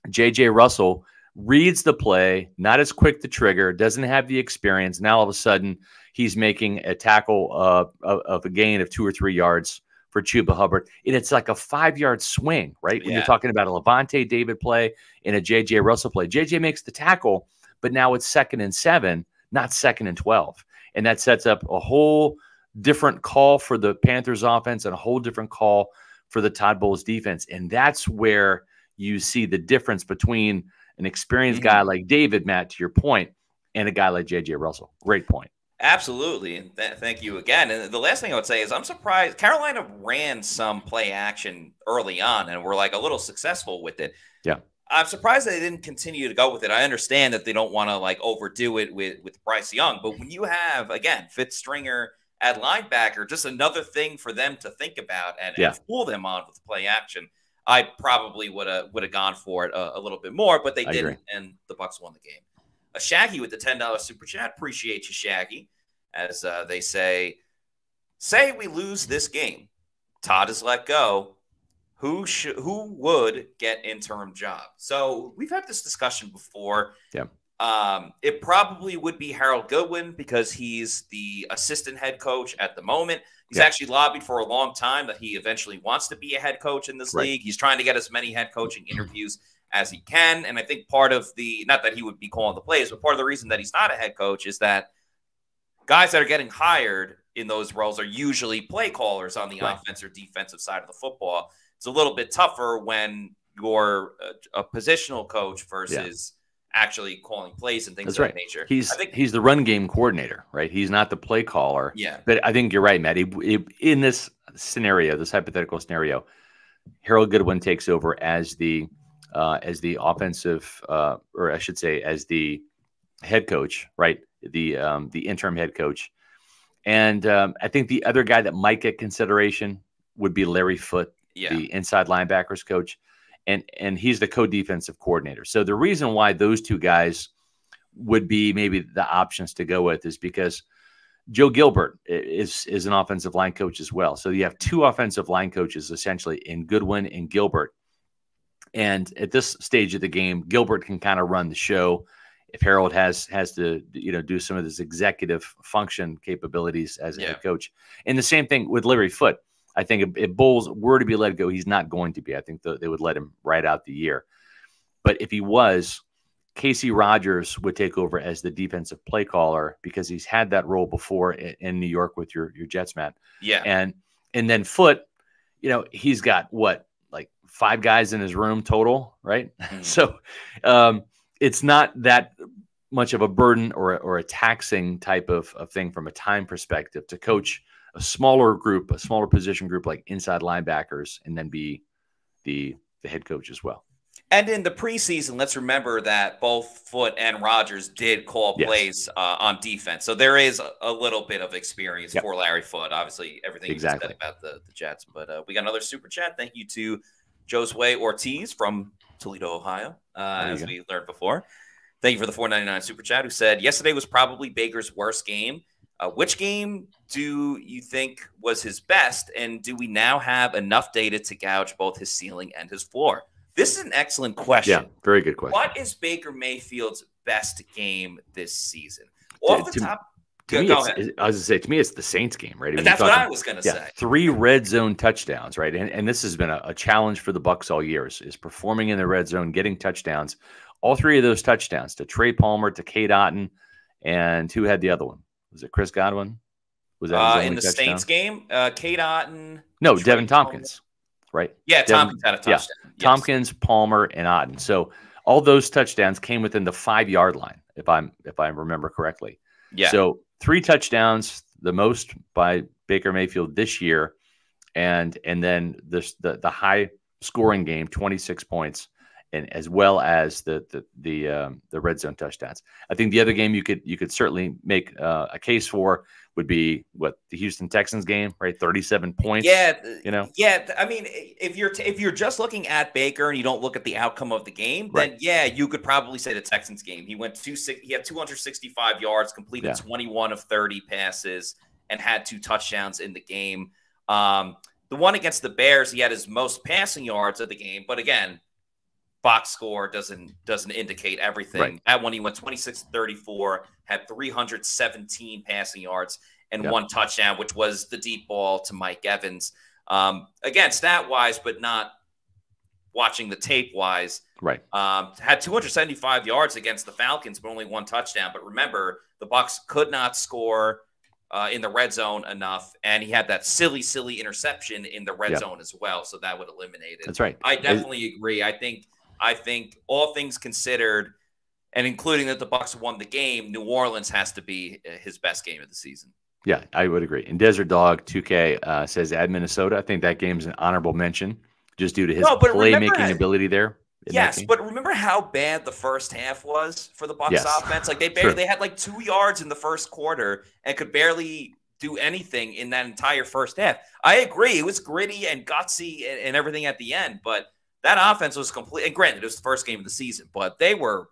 [SPEAKER 2] J.J. Russell reads the play, not as quick to trigger, doesn't have the experience. Now all of a sudden he's making a tackle of a gain of 2 or 3 yards for Chuba Hubbard. And it's like a 5-yard swing, right? When you're talking about a Lavonte David play and a J.J. Russell play. J.J. makes the tackle, but now it's 2nd and 7, not 2nd and 12. And that sets up a whole different call for the Panthers offense and a whole different call for the Todd Bowles defense. And that's where you see the difference between an experienced guy like David, Matt, to your point, and a guy like J.J. Russell. Great point.
[SPEAKER 1] Absolutely. And thank you again. And the last thing I would say is I'm surprised Carolina ran some play action early on and were like a little successful with it.
[SPEAKER 2] Yeah.
[SPEAKER 1] I'm surprised they didn't continue to go with it. I understand that they don't want to like overdo it with Bryce Young, but when you have, again, fifth stringer at linebacker, just another thing for them to think about and fool them on with play action. I probably would have gone for it a little bit more, but they didn't, and the Bucs won the game. Shaggy with the $10 super chat. Appreciate you, Shaggy. As they say we lose this game, Todd is let go. Who would get interim job? So we've had this discussion before.
[SPEAKER 2] Yeah.
[SPEAKER 1] It probably would be Harold Goodwin because he's the assistant head coach at the moment. He's actually lobbied for a long time that he eventually wants to be a head coach in this league. He's trying to get as many head coaching interviews as he can. And I think part of not that he would be calling the plays, but part of the reason that he's not a head coach is that guys that are getting hired in those roles are usually play callers on the offense or defensive side of the football. It's a little bit tougher when you're a positional coach versus actually calling plays and things of that nature.
[SPEAKER 2] He's the run game coordinator, right? He's not the play caller.
[SPEAKER 1] Yeah.
[SPEAKER 2] But I think you're right, Matt. In this scenario, this hypothetical scenario, Harold Goodwin takes over as the offensive, or I should say, as the head coach, right? The interim head coach. And I think the other guy that might get consideration would be Larry Foote, the inside linebackers coach. And he's the co-defensive coordinator. So the reason why those two guys would be maybe the options to go with is because Joe Gilbert is an offensive line coach as well. So you have two offensive line coaches essentially in Goodwin and Gilbert. And at this stage of the game, Gilbert can kind of run the show. If Harold has to do some of his executive function capabilities as a head coach. And the same thing with Larry Foote. I think if Bowles were to be let go, he's not going to be. I think they would let him ride out the year. But if he was, Casey Rogers would take over as the defensive play caller because he's had that role before in New York with your Jets, Matt.
[SPEAKER 1] Yeah.
[SPEAKER 2] And then Foote, he's got like 5 guys in his room total, right? Mm-hmm. So it's not that much of a burden or a taxing type of thing from a time perspective to coach a smaller group, a smaller position group like inside linebackers, and then be the head coach as well.
[SPEAKER 1] And in the preseason, let's remember that both Foote and Rodgers did call plays on defense. So there is a little bit of experience for Larry Foote. Obviously, everything you said about the Jets. But we got another super chat. Thank you to Josue Ortiz from Toledo, Ohio, as we learned before. Thank you for the $4.99 super chat, who said, yesterday was probably Baker's worst game. Which game do you think was his best? And do we now have enough data to gauge both his ceiling and his floor? This is an excellent question.
[SPEAKER 2] Yeah, very good question.
[SPEAKER 1] What is Baker Mayfield's best game this season? Off the top,
[SPEAKER 2] to me, I was going to say, to me, it's the Saints game, right? I mean,
[SPEAKER 1] that's what I was going to say.
[SPEAKER 2] 3 red zone touchdowns, right? And this has been a challenge for the Bucs all year is performing in the red zone, getting touchdowns. All 3 of those touchdowns to Trey Palmer, to Cade Otton, and who had the other one? Was it Chris Godwin? Was that
[SPEAKER 1] in the touchdown? Saints game? Cade Otton.
[SPEAKER 2] No, Devin Tompkins, right?
[SPEAKER 1] Yeah, Tompkins had a touchdown.
[SPEAKER 2] Yeah. Yes. Tompkins, Palmer, and Otton. So all those touchdowns came within the 5-yard line, if I remember correctly.
[SPEAKER 1] Yeah.
[SPEAKER 2] So 3 touchdowns, the most by Baker Mayfield this year, and then the high scoring game, 26 points. And as well as the red zone touchdowns. I think the other game you could certainly make a case for would be the Houston Texans game, right? 37 points.
[SPEAKER 1] Yeah, Yeah, I mean, if you're just looking at Baker and you don't look at the outcome of the game, then you could probably say the Texans game. He had 265 yards, completed 21 of 30 passes, and had 2 touchdowns in the game. The one against the Bears, he had his most passing yards of the game, but again, box score doesn't indicate everything.
[SPEAKER 2] Right.
[SPEAKER 1] That one, he went 26-34, had 317 passing yards and 1 touchdown, which was the deep ball to Mike Evans. Again, stat-wise, but not watching the tape-wise.
[SPEAKER 2] Right.
[SPEAKER 1] Had 275 yards against the Falcons, but only 1 touchdown. But remember, the Bucs could not score in the red zone enough, and he had that silly interception in the red zone as well, so that would eliminate it.
[SPEAKER 2] That's right.
[SPEAKER 1] I definitely agree. I think all things considered, and including that the Bucs won the game, New Orleans has to be his best game of the season.
[SPEAKER 2] Yeah, I would agree. And Desert Dog 2K says at Minnesota. I think that game's an honorable mention just due to his playmaking ability there.
[SPEAKER 1] Yes, but remember how bad the first half was for the Bucs offense? Like they had like 2 yards in the first quarter and could barely do anything in that entire first half. I agree. It was gritty and gutsy and everything at the end, but that offense was complete. And granted, it was the first game of the season, but they were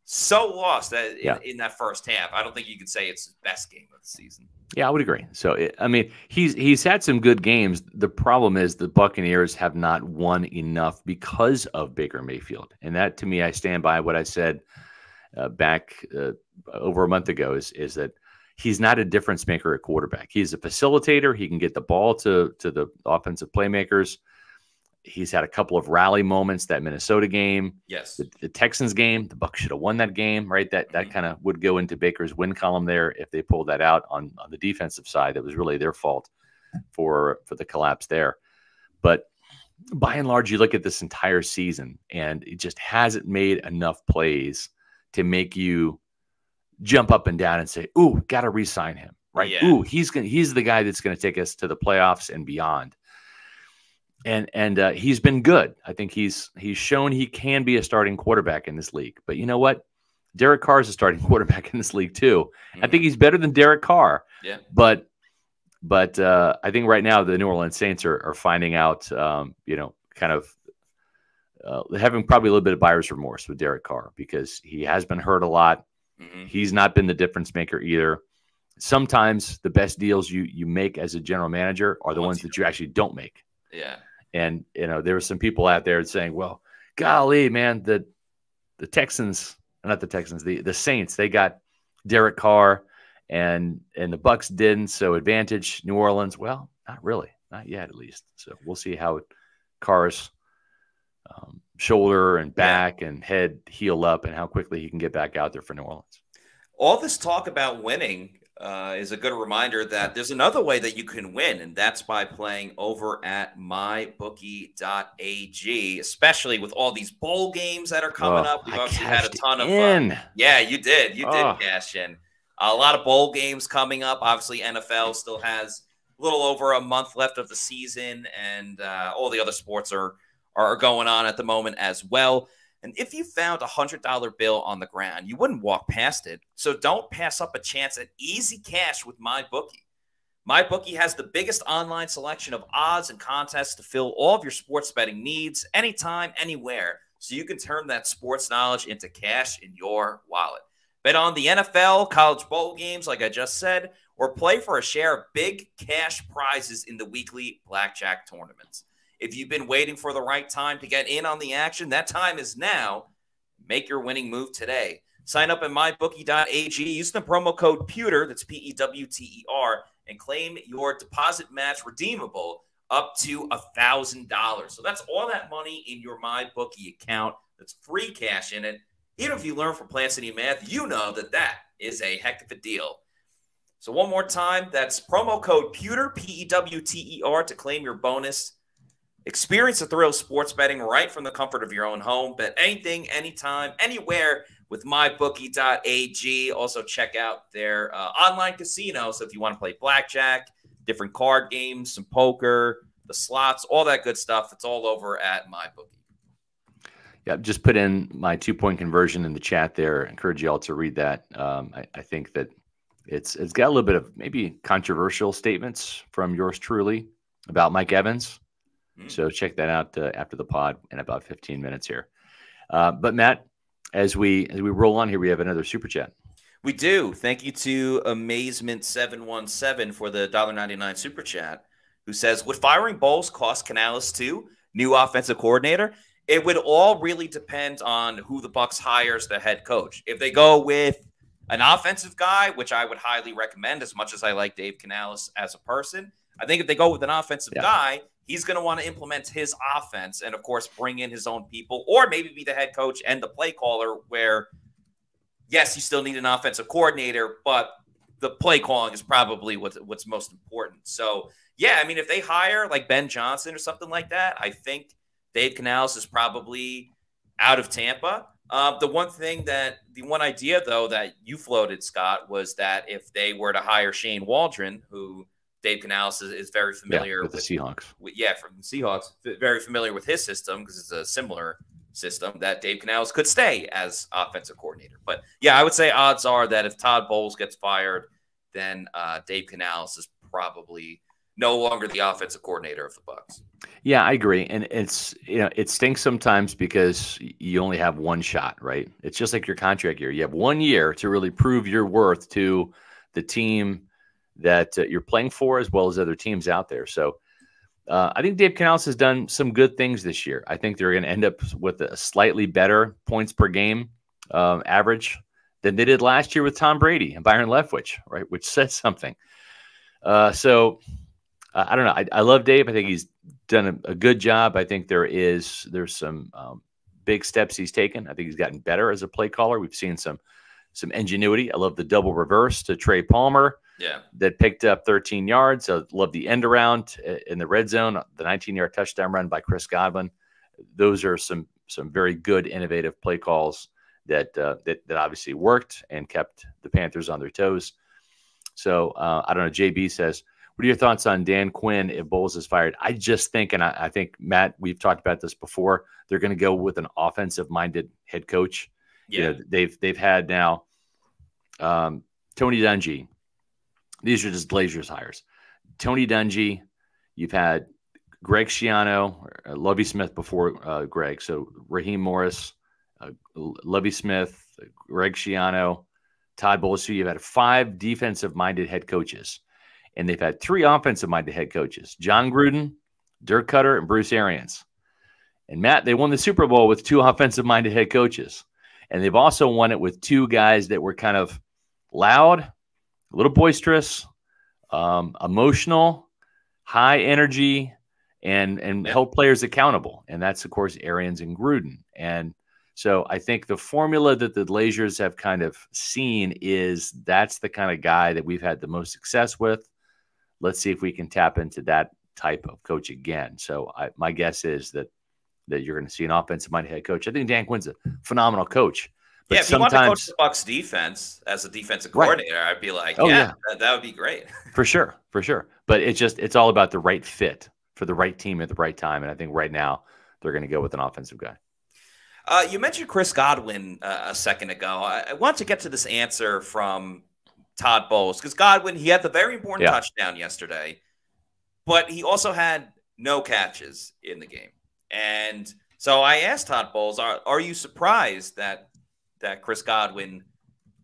[SPEAKER 1] So lost that
[SPEAKER 2] Yeah.
[SPEAKER 1] in that first half. I don't think you could say it's his best game of the season.
[SPEAKER 2] Yeah, I would agree. So, I mean, he's had some good games. The problem is the Buccaneers have not won enough because of Baker Mayfield. And that, to me, I stand by what I said back over a month ago is that he's not a difference maker at quarterback. He's a facilitator. He can get the ball to the offensive playmakers. He's had a couple of rally moments, that Minnesota game.
[SPEAKER 1] Yes.
[SPEAKER 2] The Texans game, the Bucs should have won that game, right? That kind of would go into Baker's win column there if they pulled that out on the defensive side. That was really their fault for the collapse there. But by and large, you look at this entire season, and it just hasn't made enough plays to make you jump up and down and say, "Ooh, got to re-sign him," right?
[SPEAKER 1] Yeah.
[SPEAKER 2] Ooh, he's the guy that's going to take us to the playoffs and beyond. And he's been good. I think he's shown he can be a starting quarterback in this league. But you know what? Derek Carr is a starting quarterback in this league too. I think he's better than Derek Carr.
[SPEAKER 1] Yeah.
[SPEAKER 2] But I think right now the New Orleans Saints are finding out, kind of having probably a little bit of buyer's remorse with Derek Carr because he has been hurt a lot. He's not been the difference maker either. Sometimes the best deals you make as a general manager are the ones that you actually don't make.
[SPEAKER 1] Yeah.
[SPEAKER 2] And, there were some people out there saying, well, golly, man, the Texans, not the Texans, the Saints, they got Derek Carr and the Bucs didn't. So advantage New Orleans. Well, not really, not yet, at least. So we'll see how Carr's shoulder and back and head heal up and how quickly he can get back out there for New Orleans.
[SPEAKER 1] All this talk about winning is a good reminder that there's another way that you can win, and that's by playing over at mybookie.ag, especially with all these bowl games that are coming up. We've obviously had a ton of fun. Yeah, you did. You did cash in. A lot of bowl games coming up. Obviously, NFL still has a little over a month left of the season, and all the other sports are going on at the moment as well. And if you found a $100 bill on the ground, you wouldn't walk past it. So don't pass up a chance at easy cash with MyBookie. MyBookie has the biggest online selection of odds and contests to fill all of your sports betting needs anytime, anywhere. So you can turn that sports knowledge into cash in your wallet. Bet on the NFL, college bowl games, like I just said, or play for a share of big cash prizes in the weekly blackjack tournaments. If you've been waiting for the right time to get in on the action, that time is now. Make your winning move today. Sign up at mybookie.ag. Use the promo code PEWTER, that's PEWTER, and claim your deposit match redeemable up to $1,000. So that's all that money in your MyBookie account. That's free cash in it. Even if you learn from Plant City Math, you know that is a heck of a deal. So one more time, that's promo code PEWTER, PEWTER, to claim your bonus. Experience the thrill of sports betting right from the comfort of your own home. Bet anything, anytime, anywhere with mybookie.ag. Also, check out their online casino. So if you want to play blackjack, different card games, some poker, the slots, all that good stuff, it's all over at MyBookie.
[SPEAKER 2] Yeah, just put in my 2-point conversion in the chat there. I encourage you all to read that. I think that it's got a little bit of maybe controversial statements from yours truly about Mike Evans. So check that out after the pod in about 15 minutes here. But Matt, as we roll on here, we have another super chat.
[SPEAKER 1] We do. Thank you to Amazement717 for the $1.99 super chat, who says, would firing Bowles cost Canales too? New offensive coordinator? It would all really depend on who the Bucs hires the head coach. If they go with an offensive guy, which I would highly recommend as much as I like Dave Canales as a person, I think if they go with an offensive guy, he's going to want to implement his offense and, of course, bring in his own people or maybe be the head coach and the play caller where, yes, you still need an offensive coordinator, but the play calling is probably what's most important. So, yeah, I mean, if they hire like Ben Johnson or something like that, I think Dave Canales is probably out of Tampa. The one idea, though, that you floated, Scott, was that if they were to hire Shane Waldron, who Dave Canales is very familiar
[SPEAKER 2] with the Seahawks.
[SPEAKER 1] From the Seahawks, very familiar with his system because it's a similar system, that Dave Canales could stay as offensive coordinator. But, yeah, I would say odds are that if Todd Bowles gets fired, then Dave Canales is probably no longer the offensive coordinator of the Bucs.
[SPEAKER 2] Yeah, I agree. And it's, it stinks sometimes because you only have one shot, right? It's just like your contract year. You have 1 year to really prove your worth to the team that you're playing for, as well as other teams out there. So I think Dave Canales has done some good things this year. I think they're going to end up with a slightly better points per game average than they did last year with Tom Brady and Byron Leftwich, right? Which says something. So I don't know. I love Dave. I think he's done a good job. I think there's some big steps he's taken. I think he's gotten better as a play caller. We've seen some ingenuity. I love the double reverse to Trey Palmer.
[SPEAKER 1] Yeah,
[SPEAKER 2] that picked up 13 yards. I love the end around in the red zone, the 19-yard touchdown run by Chris Godwin. Those are some very good, innovative play calls that obviously worked and kept the Panthers on their toes. So I don't know. JB says, what are your thoughts on Dan Quinn if Bowles is fired? I just think, and I think, Matt, we've talked about this before, they're going to go with an offensive-minded head coach.
[SPEAKER 1] Yeah,
[SPEAKER 2] they've had now Tony Dungy. These are just Glazers hires. Tony Dungy, you've had Greg Schiano, Lovie Smith before Greg. So Raheem Morris, Lovie Smith, Greg Schiano, Todd Bowles. So you've had 5 defensive-minded head coaches. And they've had 3 offensive-minded head coaches, John Gruden, Dirk Cutter, and Bruce Arians. And, Matt, they won the Super Bowl with 2 offensive-minded head coaches. And they've also won it with 2 guys that were kind of loud, a little boisterous, emotional, high energy, and held players accountable. And that's, of course, Arians and Gruden. And so I think the formula that the Glazers have kind of seen is that's the kind of guy that we've had the most success with. Let's see if we can tap into that type of coach again. So my guess is that you're going to see an offensive-minded head coach. I think Dan Quinn's a phenomenal coach. But
[SPEAKER 1] if you want to coach the Bucs defense as a defensive coordinator, I'd be like, that would be great.
[SPEAKER 2] For sure. But it's all about the right fit for the right team at the right time. And I think right now they're going to go with an offensive guy.
[SPEAKER 1] You mentioned Chris Godwin a second ago. I want to get to this answer from Todd Bowles because Godwin, he had the very important touchdown yesterday, but he also had no catches in the game. And so I asked Todd Bowles, are you surprised that Chris Godwin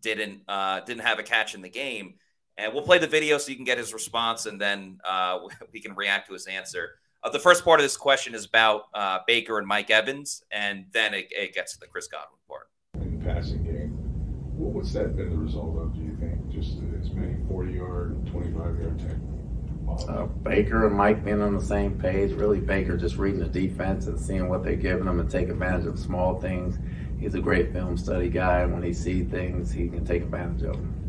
[SPEAKER 1] didn't have a catch in the game? And we'll play the video so you can get his response, and then we can react to his answer. The first part of this question is about Baker and Mike Evans, and then it gets to the Chris Godwin part.
[SPEAKER 3] In the passing game, what's that been the result of, do you think? Just as many 40-yard, 25-yard tackles?
[SPEAKER 4] Baker and Mike being on the same page. Really, Baker just reading the defense and seeing what they're giving him and take advantage of small things. He's a great film study guy, and when he sees things, he can take advantage of them.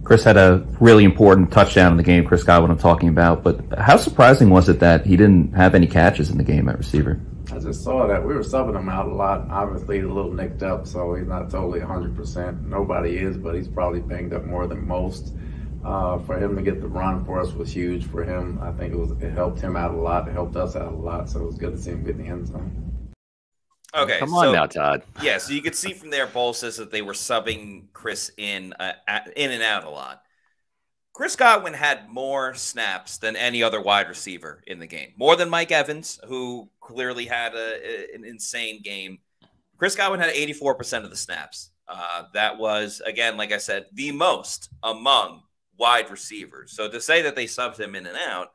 [SPEAKER 6] Chris had a really important touchdown in the game, Chris Godwin I'm talking about, but how surprising was it that he didn't have any catches in the game at receiver?
[SPEAKER 4] I just saw that. We were subbing him out a lot. Obviously, he's a little nicked up, so he's not totally 100%. Nobody is, but he's probably banged up more than most. For him to get the run for us was huge for him. I think it helped him out a lot. It helped us out a lot, so it was good to see him get in the end zone.
[SPEAKER 1] Okay,
[SPEAKER 2] come on now, Todd.
[SPEAKER 1] Yeah, so you could see from there, Bowles says that they were subbing Chris in and out a lot. Chris Godwin had more snaps than any other wide receiver in the game, more than Mike Evans, who clearly had an insane game. Chris Godwin had 84% of the snaps. That was, again, like I said, the most among wide receivers. So to say that they subbed him in and out,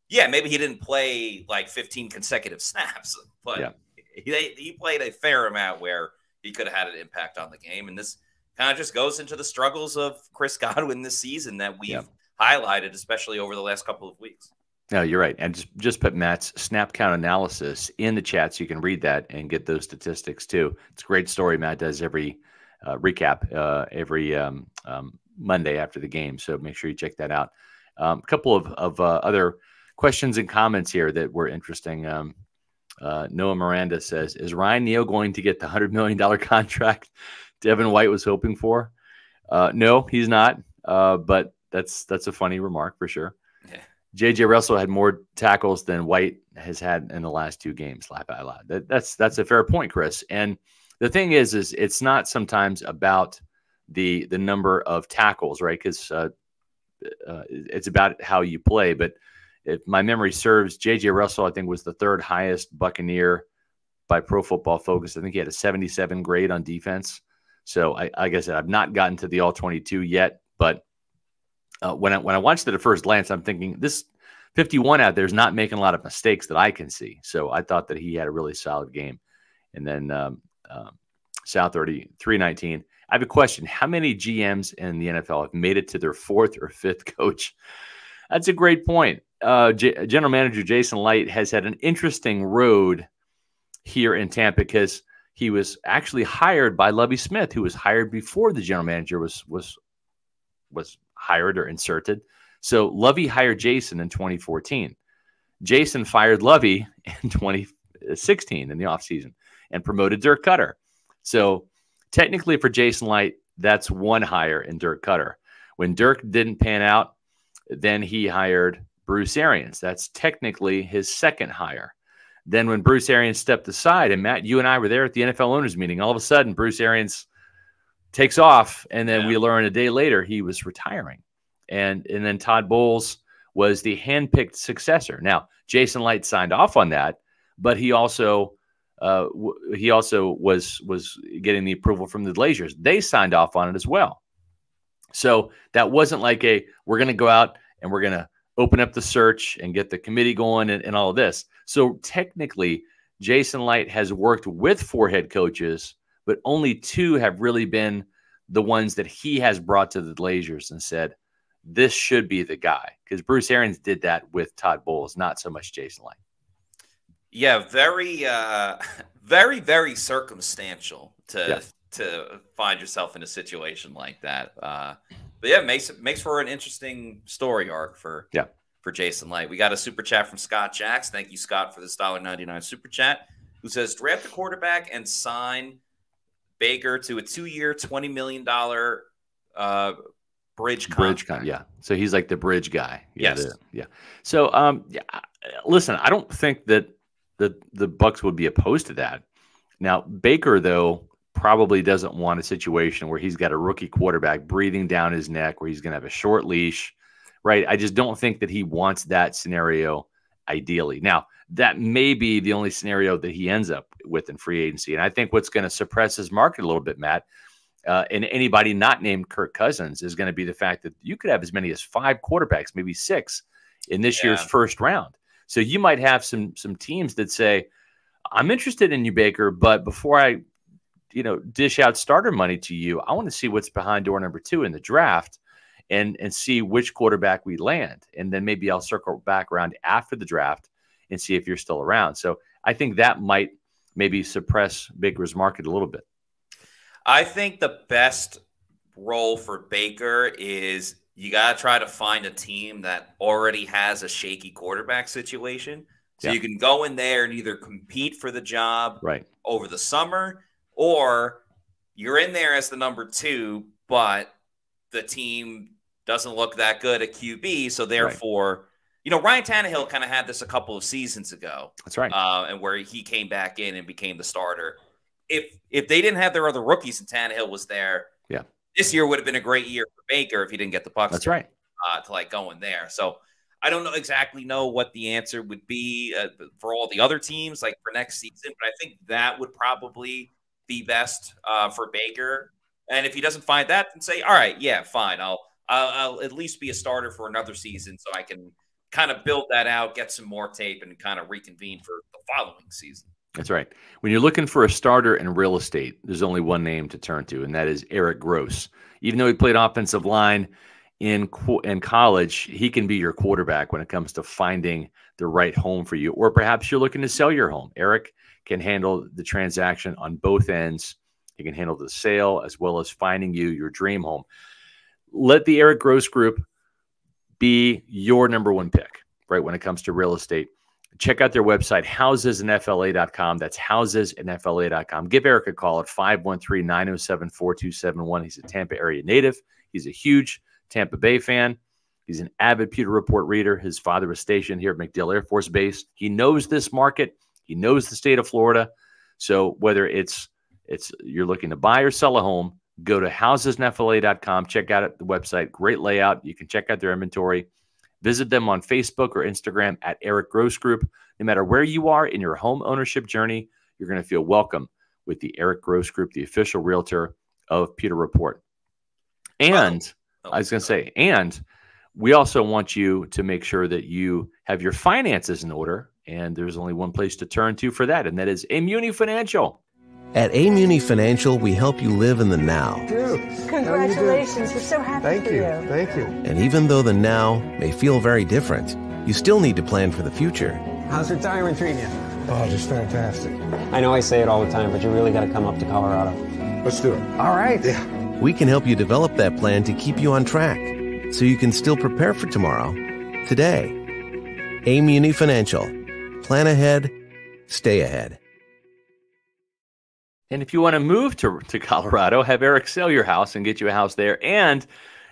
[SPEAKER 1] yeah, maybe he didn't play like 15 consecutive snaps, but he played a fair amount where he could have had an impact on the game. And this kind of just goes into the struggles of Chris Godwin this season that we've highlighted, especially over the last couple of weeks.
[SPEAKER 2] No, you're right. And just put Matt's snap count analysis in the chat so you can read that and get those statistics too. It's a great story Matt does every recap every Monday after the game. So make sure you check that out. A couple of other questions and comments here that were interesting. Noah Miranda says, is Ryan Neal going to get the $100 million contract Devin White was hoping for? No, he's not. But that's a funny remark for sure. Yeah. J.J. Russell had more tackles than White has had in the last 2 games. Laugh out loud. That's a fair point, Chris. And the thing is it's not sometimes about the number of tackles, right? Because it's about how you play. But if my memory serves, J.J. Russell, I think, was the third highest Buccaneer by Pro Football Focus. I think he had a 77 grade on defense. So, like I said, I've not gotten to the All-22 yet. But when I watched it at first glance, I'm thinking this 51 out there is not making a lot of mistakes that I can see. So I thought that he had a really solid game. And then South 319. I have a question. How many GMs in the NFL have made it to their fourth or fifth coach? That's a great point. General Manager Jason Licht has had an interesting road here in Tampa because he was actually hired by Lovie Smith, who was hired before the general manager was hired or inserted. So Lovie hired Jason in 2014. Jason fired Lovie in 2016 in the offseason and promoted Dirk Cutter. So technically for Jason Licht, that's one hire in Dirk Cutter. When Dirk didn't pan out, then he hired Bruce Arians. That's technically his second hire. Then when Bruce Arians stepped aside, and Matt, you and I were there at the NFL owners meeting, all of a sudden Bruce Arians takes off, and then we learn a day later he was retiring. And then Todd Bowles was the handpicked successor. Now, Jason Licht signed off on that, but he also was getting the approval from the Glazers. They signed off on it as well. So that wasn't like we're going to go out and we're going to open up the search and get the committee going and all of this. So technically, Jason Licht has worked with 4 head coaches, but only 2 have really been the ones that he has brought to the Glazers and said, this should be the guy. Because Bruce Arians did that with Todd Bowles, not so much Jason Licht.
[SPEAKER 1] Yeah, very, very, very circumstantial to find yourself in a situation like that. But yeah, makes for an interesting story arc for Jason Licht. We got a super chat from Scott Jacks. Thank you, Scott, for this $1.99 super chat, who says, draft a quarterback and sign Baker to a 2-year, $20 million bridge contract.
[SPEAKER 2] Yeah. So he's like the bridge guy.
[SPEAKER 1] Yes.
[SPEAKER 2] So, listen, I don't think that the Bucs would be opposed to that. Now, Baker, though, probably doesn't want a situation where he's got a rookie quarterback breathing down his neck, where he's going to have a short leash, right? I just don't think that he wants that scenario ideally. Now, that may be the only scenario that he ends up with in free agency. And I think what's going to suppress his market a little bit, Matt, and anybody not named Kirk Cousins, is going to be the fact that you could have as many as 5 quarterbacks, maybe 6 in this year's first round. So you might have some teams that say, I'm interested in you, Baker, but before I dish out starter money to you, I want to see what's behind door number 2 in the draft and see which quarterback we land. And then maybe I'll circle back around after the draft and see if you're still around. So I think that might maybe suppress Baker's market a little bit.
[SPEAKER 1] I think the best role for Baker is you got to try to find a team that already has a shaky quarterback situation. So you can go in there and either compete for the job over the summer, or you're in there as the number 2, but the team doesn't look that good at QB. So therefore, Ryan Tannehill kind of had this a couple of seasons ago.
[SPEAKER 2] That's right.
[SPEAKER 1] And where he came back in and became the starter. If they didn't have their other rookies and Tannehill was there, this year would have been a great year for Baker if he didn't get the Bucs.
[SPEAKER 2] That's right.
[SPEAKER 1] To go in there. So I don't know what the answer would be for all the other teams for next season, but I think that would probably be best for Baker. And if he doesn't find that, then say, all right, yeah, fine. I'll at least be a starter for another season so I can kind of build that out, get some more tape, and kind of reconvene for the following season.
[SPEAKER 2] That's right. When you're looking for a starter in real estate, there's only one name to turn to, and that is Eric Gross. Even though he played offensive line in college, he can be your quarterback when it comes to finding the right home for you. Or perhaps you're looking to sell your home. Eric can handle the transaction on both ends. He can handle the sale as well as finding you your dream home. Let the Eric Gross Group be your number 1 pick, right, when it comes to real estate. Check out their website, housesandfla.com. That's housesandfla.com. Give Eric a call at 513-907-4271. He's a Tampa area native. He's a huge Tampa Bay fan. He's an avid Pewter Report reader. His father was stationed here at MacDill Air Force Base. He knows this market. He knows the state of Florida. So whether it's you're looking to buy or sell a home, Go to housesnfla.com. Check out the website. Great layout. You can check out their inventory. Visit them on Facebook or Instagram at Eric Gross Group. No matter where you are in your home ownership journey, you're going to feel welcome with the Eric Gross Group, the official realtor of Pewter Report. And I was going to say, and we also want you to make sure that you have your finances in order. And there's only one place to turn to for that, and that is Amuni Financial.
[SPEAKER 7] At Amuni Financial, we help you live in the now.
[SPEAKER 8] Congratulations. We're so happy for you.
[SPEAKER 9] Thank you.
[SPEAKER 7] And even though the now may feel very different, you still need to plan for the future.
[SPEAKER 9] How's retirement treating you? Oh, just fantastic.
[SPEAKER 10] I know I say it all the time, but you really got to come up to Colorado.
[SPEAKER 9] Let's do it. All right.
[SPEAKER 7] Yeah. We can help you develop that plan to keep you on track, so you can still prepare for tomorrow, today. Amuni Financial. Plan ahead, stay ahead.
[SPEAKER 2] And if you want to move to Colorado, have Eric sell your house and get you a house there. And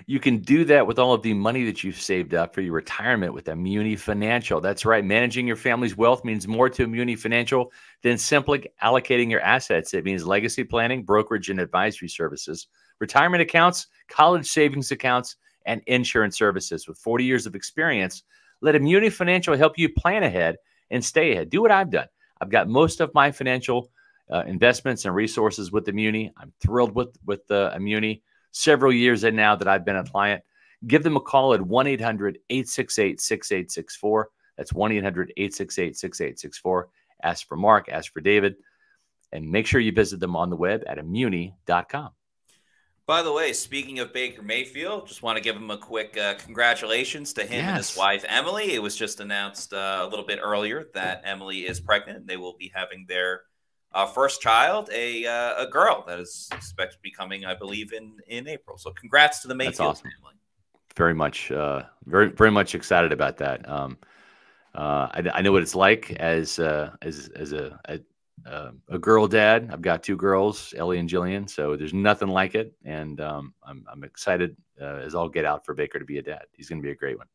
[SPEAKER 2] you can do that with all of the money that you've saved up for your retirement with Amuni Financial. That's right. Managing your family's wealth means more to Amuni Financial than simply allocating your assets. It means legacy planning, brokerage and advisory services, retirement accounts, college savings accounts, and insurance services. With 40 years of experience, let Amuni Financial help you plan ahead and stay ahead. Do what I've done. I've got most of my financial investments and resources with Amuni. I'm thrilled with Amuni. Several years in now that I've been a client. Give them a call at 1-800-868-6864. That's 1-800-868-6864. Ask for Mark, ask for David, and make sure you visit them on the web at Amuni.com.
[SPEAKER 1] By the way, speaking of Baker Mayfield, just want to give him a quick congratulations to him and his wife, Emily. It was just announced a little bit earlier that Emily is pregnant. They will be having their first child, a girl that is expected to be coming, I believe, in April. So congrats to the Mayfield family.
[SPEAKER 2] Very much, very much excited about that. I know what it's like as a girl dad. I've got two girls, Ellie and Jillian, so there's nothing like it. And I'm excited as all get out for Baker to be a dad. He's going to be a great one.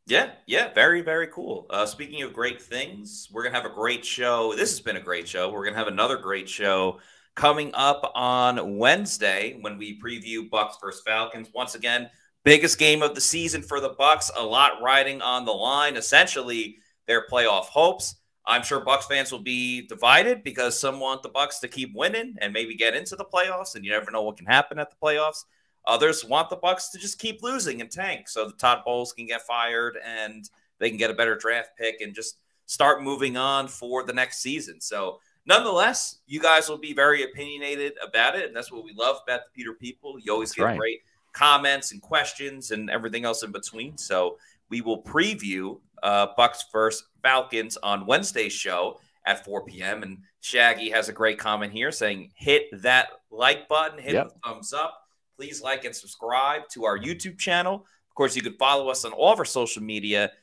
[SPEAKER 1] Yeah, very, very cool. Speaking of great things, we're going to have a great show. This has been a great show. We're going to have another great show coming up on Wednesday when we preview Bucks versus Falcons. Once again, biggest game of the season for the Bucks. A lot riding on the line, essentially their playoff hopes. I'm sure Bucks fans will be divided because some want the Bucks to keep winning and maybe get into the playoffs, and you never know what can happen at the playoffs. Others want the Bucks to just keep losing and tank so the Todd Bowles can get fired and they can get a better draft pick and just start moving on for the next season. So nonetheless, you guys will be very opinionated about it, and that's what we love about the Pewter People. You always get great comments and questions and everything else in between. So we will preview Bucks versus Falcons on Wednesday's show at 4 p.m. And Shaggy has a great comment here saying, hit that like button, hit the thumbs up. Please like and subscribe to our YouTube channel. Of course, you can follow us on all of our social media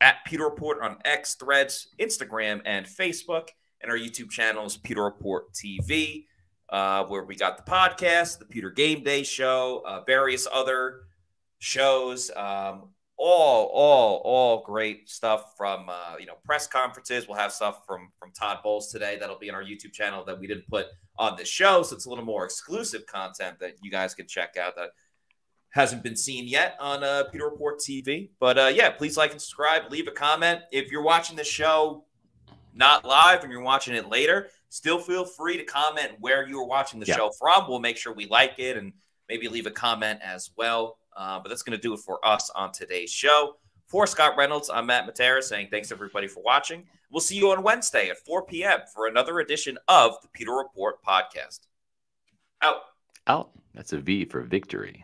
[SPEAKER 1] at Pewter Report on X, Threads, Instagram, and Facebook. And our YouTube channel is Pewter Report TV, where we got the podcast, the Pewter Game Day show, various other shows, all great stuff from press conferences. We'll have stuff from Todd Bowles today that'll be on our YouTube channel that we didn't put on this show, so it's a little more exclusive content that you guys can check out that hasn't been seen yet on Pewter Report TV. But yeah, please like and subscribe, leave a comment. If you're watching the show not live and you're watching it later, still feel free to comment where you are watching the show from. We'll make sure we like it and maybe leave a comment as well. But that's going to do it for us on today's show. For Scott Reynolds, I'm Matt Matera saying thanks, everybody, for watching. We'll see you on Wednesday at 4 p.m. for another edition of the Pewter Report podcast. Out.
[SPEAKER 2] That's a V for victory.